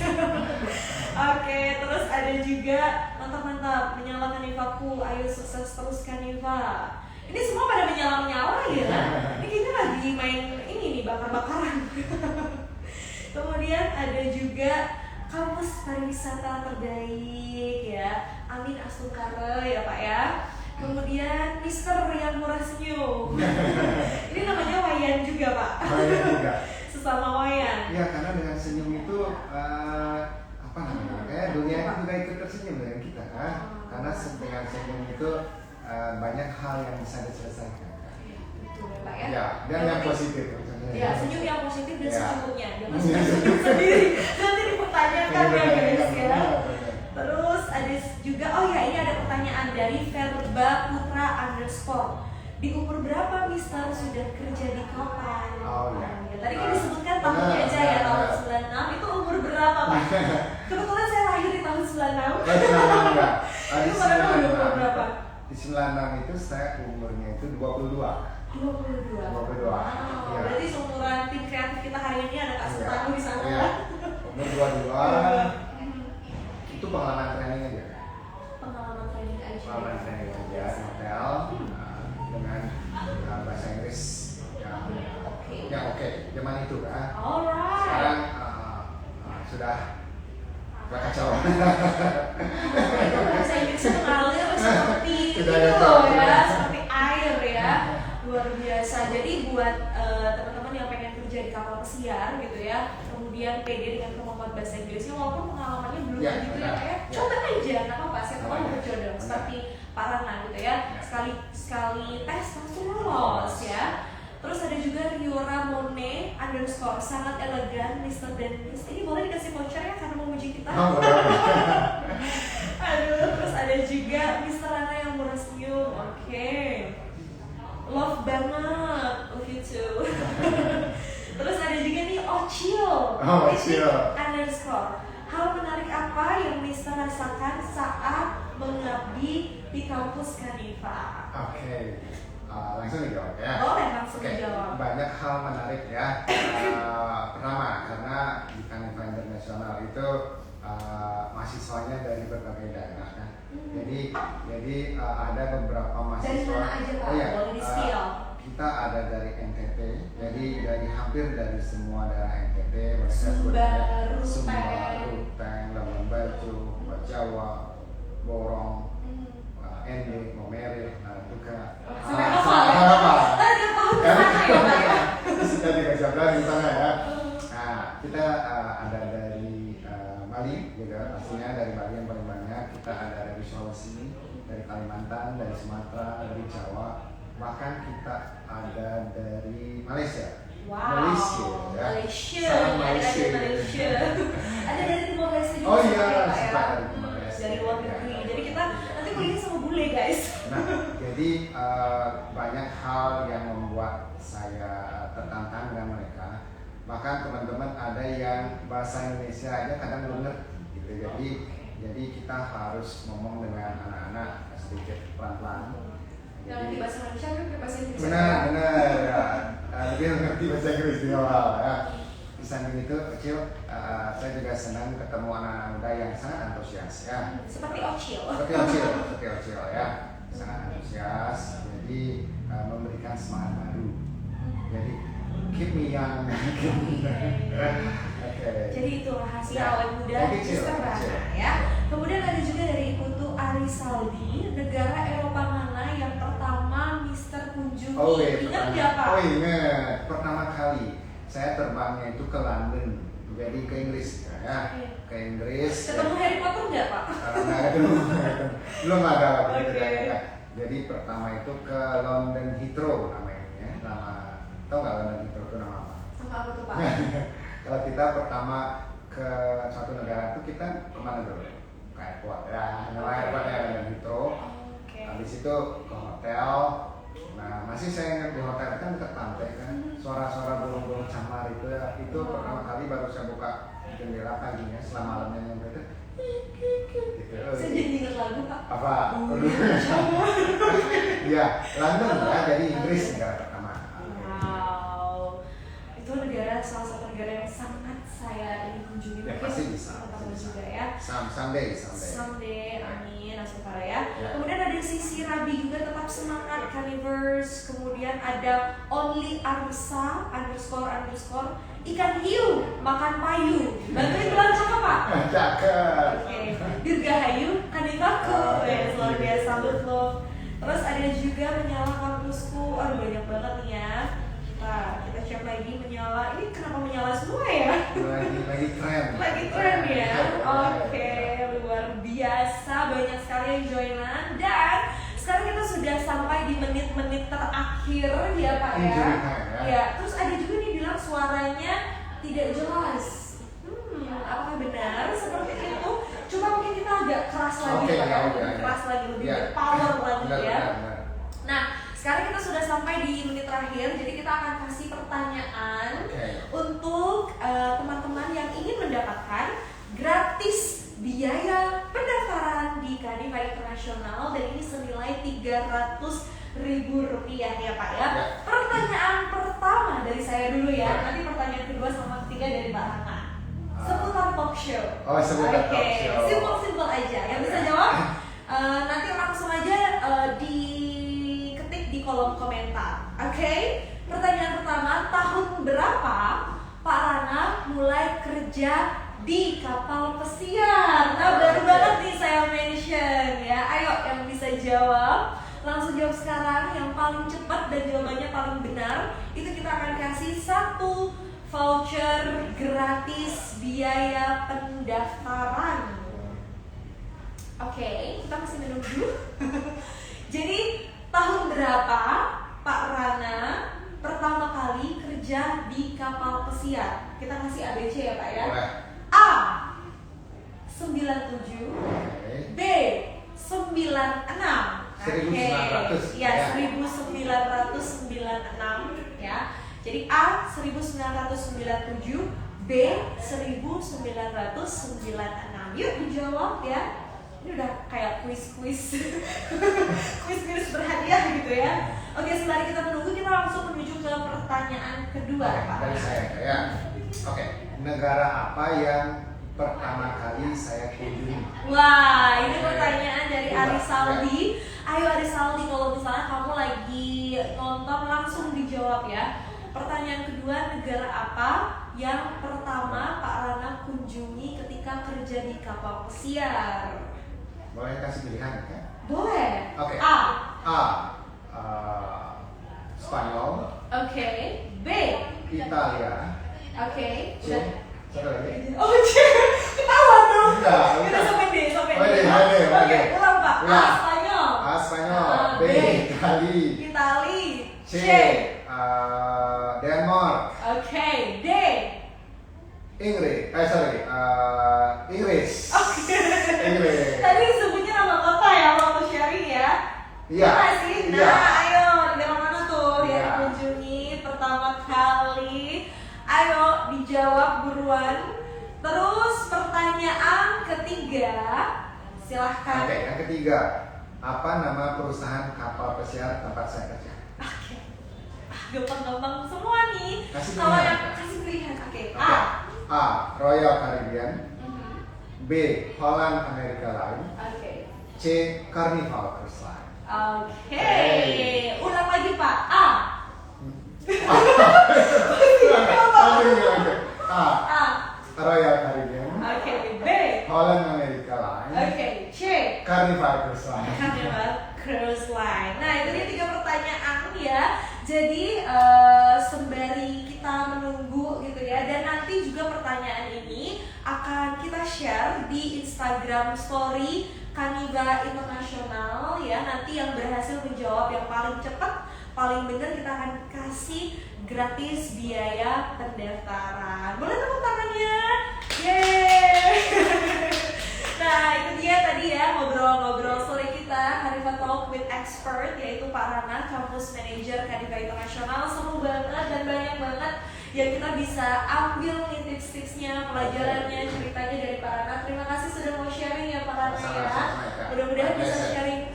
Oke, terus ada juga mantap, menyala Kanifaku, ayo sukses terus Kanifa. Ini semua pada menyala ya. Ini kita lagi main ini nih, bakar-bakaran. Kemudian ada juga kampus pariwisata terbaik ya, Amin Astungkare ya Pak ya. Kemudian Mister yang murah senyum. Ini namanya Wayan juga Pak. Wayan juga. Sesama Wayan. Iya, karena dengan senyum itu apa namanya? Kayak dunia itu juga ikut tersenyum dengan kita kan. Karena dengan senyum itu banyak hal yang bisa diselesaikan. Betul Pak ya. Ya, dan yang positif. Ya, senyum yang positif dan secukupnya. Jangan senyum sendiri. Nanti dipertanyakan ya guys ya. Terus ada juga, oh ya ini ada pertanyaan dari Verba Putra _ di umur berapa Mister sudah kerja di kapal? Oh ya. Tadi kan disebutkan tahunnya aja ya, tahun 96. Itu umur berapa Pak? Kebetulan saya lahir di tahun 96. Enggak. Itu pada umur berapa? Di 96 itu saya umurnya itu 22. 22. Wow. Ya. Berarti seumuran tim kreatif kita hari ini ada Kak Sultanu di sana. Iya. Umur 22. Itu pengalaman training aja. Pengalaman training aja. Pengalaman training aja di hotel dengan bahasa Inggris yang oke. Zaman itu kan. Alright. Sekarang sudah kacau. Bahasa Inggrisnya mengalir seperti itu ya, seperti air ya. Luar biasa. Jadi buat teman-teman yang pengen kerja di kapal pesiar gitu ya, kemudian pede dengan kemampuan bahasa Inggrisnya, walaupun pengalamannya belum gitu ya, kayak coba aja, nggak apa-apa. Siapa tahu berjodoh seperti Pak Rana gitu ya. Sekali tes langsung lolos ya. Terus ada juga Riora Mone _ sangat elegan Mr. Dennis. Ini boleh dikasih voucher ya karena memuji kita. Aduh, terus ada juga Mr. Rana yang murah senyum. Oke. Love banget, love you too. Terus ada juga nih Ochil _ hal menarik apa yang Mister rasakan saat mengabdi di kampus Kanifa? Oke. Langsung dijawab ya. Boleh langsung dijawab. Banyak hal menarik ya. Pertama, karena di Kanifa Internasional itu mahasiswanya dari berbagai daerah kan. Jadi ada beberapa mahasiswa. Dari mana aja Pak? Boleh di-spill. Kita ada dari NTT, jadi dari hampir dari semua daerah NTT. Sumbar, Ruteng, Labuan Bajo, Jawa, Borong, ND, Momere, Duka. Sudah dikasih di sana ya. Nah, kita ada dari Bali juga, pastinya dari Bali yang paling banyak. Kita ada dari Sulawesi, dari Kalimantan, dari Sumatera, dari Jawa, bahkan kita ada dari Malaysia. Wow. Malaysia. Ada dari Timor Leste juga. Oh iya, ya, dari Timor Leste. Dari luar negeri. Jadi kita nanti kuliah sama bule guys. Nah, jadi banyak hal yang membuat saya tertantang dengan mereka. Bahkan teman-teman ada yang bahasa Indonesia aja kadang belum ngerti gitu. Jadi kita harus ngomong dengan anak-anak sedikit pelan-pelan. Yang di bahasa Indonesia kan bahasa Inggris. Benar ya. Lebih mengerti bahasa Inggris di awal ya. Di samping itu kecil, saya juga senang ketemu anak-anak muda yang sangat antusias ya. Seperti Ochil ya, sangat antusias. Jadi memberikan semangat baru. Jadi keep me young. Okay. Jadi itu rahasia awet muda Mister Rana ya. Kemudian ada juga dari Putu Arisaldi, negara Eropa mana yang pertama Mister kunjungi? Ingat nggak Pak? Oh ingat, pertama kali saya terbangnya itu ke London, jadi ke Inggris ya, ke Inggris. Ketemu Harry Potter nggak Pak? Belum ada lagi. Jadi pertama itu ke London Heathrow namanya, tahu nggak London Heathrow itu nama apa? Sama apa tuh Pak? Kalau kita pertama ke suatu negara itu kita kemana dulu? Ke airport ya, nama airportnya London Heathrow. Habis itu ke hotel. Nah masih saya ingat di hotel kan dekat pantai kan, suara-suara burung-burung camar itu pertama kali baru saya buka jendela paginya setelah malamnya nyampe itu. Gitu. Saya jadi ingat lagu Pak. Apa? Iya, London ya, jadi Inggris negara pertama. Wow, itu salah satu negara yang sangat saya ingin kunjungi. Ya, pasti bisa. Teman-teman juga ya. Someday. Amin, Asmara ya. Ya. Kemudian ada sisi Rabi juga, tetap semangat Carnivores. Kemudian ada Only Arsa _ ikan hiu makan payu. Bantuin bilang cakep Pak. Cakep. Oke. Dirgahayu kanibaku. Luar biasa loh. Terus ada juga menyala kampusku. Aduh banyak banget nih ya. Nah, kita cek lagi menyala. Ini kenapa menyala semua ya? Lagi tren. Lagi tren ya. Oke, luar biasa, banyak sekali yang joinan. Dan sekarang kita sudah sampai di menit-menit terakhir ya Pak ya. Injury time, ya. Ya, terus ada juga nih bilang suaranya tidak jelas. Apakah benar seperti itu? Coba mungkin kita agak keras lagi Pak ya, lebih keras lagi, lebih power lagi ya. Nah, sekarang kita sudah sampai di menit terakhir, jadi kita akan kasih pertanyaan untuk teman-teman yang ingin mendapatkan gratis biaya pendaftaran di Kaniva Internasional, dan ini senilai Rp300.000 ya Pak ya. Pertanyaan pertama dari saya dulu ya, nanti pertanyaan kedua sama ketiga dari Mbak Rana. Seputar talk show. Seputar talk show. Simpel aja. Yang bisa jawab nanti langsung aja diketik di kolom komentar. Oke? Pertanyaan pertama, tahun berapa Pak Rana mulai kerja di kapal pesiar? Nah, baru banget nih saya mention ya. Ayo yang bisa jawab, langsung jawab sekarang. Yang paling cepat dan jawabannya paling benar, itu kita akan kasih 1 voucher gratis biaya pendaftaran. Oke, kita masih menunggu. Jadi, tahun berapa Pak Rana pertama kali kerja di kapal pesiar? Kita kasih ABC ya Pak ya. A 97, B 96. 1900 ya, 1996 ya. Jadi A 1997, B 1996. Yuk dijawab ya. Ini udah kayak kuis berhadiah gitu ya. Oke, sembari kita menunggu, kita langsung menuju ke pertanyaan kedua Pak. Dari saya ya. Oke, negara apa yang pertama kali saya kunjungi? Wah, ini pertanyaan dari Arisaldi. Ayo Arisaldi, kalau misalnya kamu lagi nonton langsung dijawab ya. Pertanyaan kedua, negara apa yang pertama Pak Rana kunjungi ketika kerja di kapal pesiar? Boleh kasih pilihan ya? Boleh. Oke. A. Spanyol. Oke. B. Italia. Oke. C. Satu lagi. Oh, C. Ketahuan dong. Enggak. Kita sampai D. Oke, ulang Pak. A. Spanyol. A. Spanyol. B. Itali. C. Denmark. Oke. D. Inggris. Inggris. Tadi disebutnya nama kota ya waktu sharing ya. Iya. Sih? Nah, ayo negara mana tuh yang dikunjungi pertama kali? Ayo dijawab buruan. Terus pertanyaan ketiga, silahkan. Oke, yang ketiga, apa nama perusahaan kapal pesiar tempat saya kerja? Oke. Gampang-gampang semua nih. Kasih Kalau pilihan. yang kasih pilihan, oke. A. Royal Caribbean. Mhm. B. Holland America Line. Oke. C. Carnival Cruise Line. Oke. Ulang lagi Pak. A. A. Royal Caribbean. Oke. B. Holland America Line. Oke. C. Carnival Cruise Line. Carnival Cruise Line. Nah, itu dia 3 pertanyaan ya. Jadi sembari kita menunggu gitu ya, dan nanti juga pertanyaan ini akan kita share di Instagram Story Kaniva Internasional ya. Nanti yang berhasil menjawab yang paling cepat, paling benar, kita akan kasih gratis biaya pendaftaran. Boleh tepuk tangannya? Yeay! Nah, itu dia tadi ya ngobrol-ngobrol sore kita Kaniva Talk with Expert, yaitu Pak Rana, Campus Manager Kaniva Internasional. Seru banget dan banyak banget yang kita bisa ambil nih tips-tipsnya, pelajarannya, ceritanya dari Pak Rana. Terima kasih sudah mau sharing ya Pak Rana ya. Mudah-mudahan bisa sharing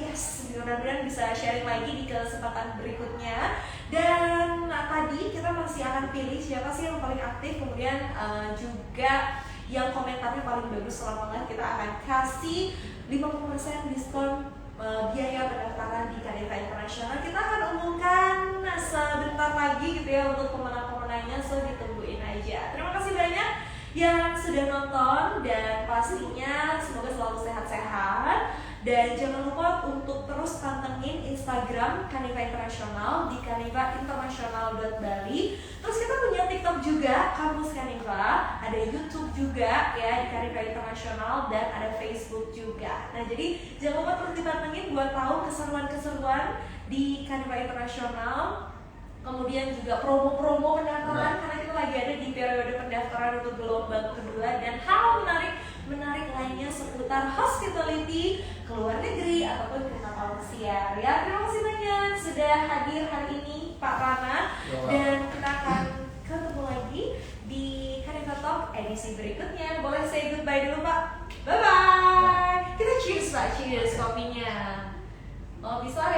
mudah-mudahan bisa sharing lagi di kesempatan berikutnya. Dan tadi kita masih akan pilih siapa sih yang paling aktif, kemudian juga yang komentarnya paling bagus selama live kita akan kasih 50% diskon biaya pendaftaran di Kaneva Internasional. Kita akan umumkan sebentar lagi gitu ya untuk pemenang-pemenangnya, so ditungguin aja. Terima kasih banyak yang sudah nonton dan pastinya semoga selalu sehat-sehat. Dan jangan lupa untuk terus pantengin Instagram Kaneva Internasional di kanevainternational.bali. Terus kita punya TikTok juga, Kampus Kaneva, ada YouTube juga ya di Kaneva Internasional, dan ada Facebook juga. Nah jadi jangan lupa terus dipantengin buat tahu keseruan-keseruan di Kaneva Internasional. Kemudian juga promo-promo pendaftaran, karena kita lagi ada di periode pendaftaran untuk gelombang kedua, dan hal menarik lainnya seputar hospitality ke luar negeri ataupun ke kapal pesiar ya. Terima kasih banyak sudah hadir hari ini Pak Rana, dan kita akan ketemu lagi di Kaneva Talk edisi berikutnya. Boleh say goodbye dulu Pak? Bye bye. Kita cheers Pak, cheers kopinya. Oh bisa ya.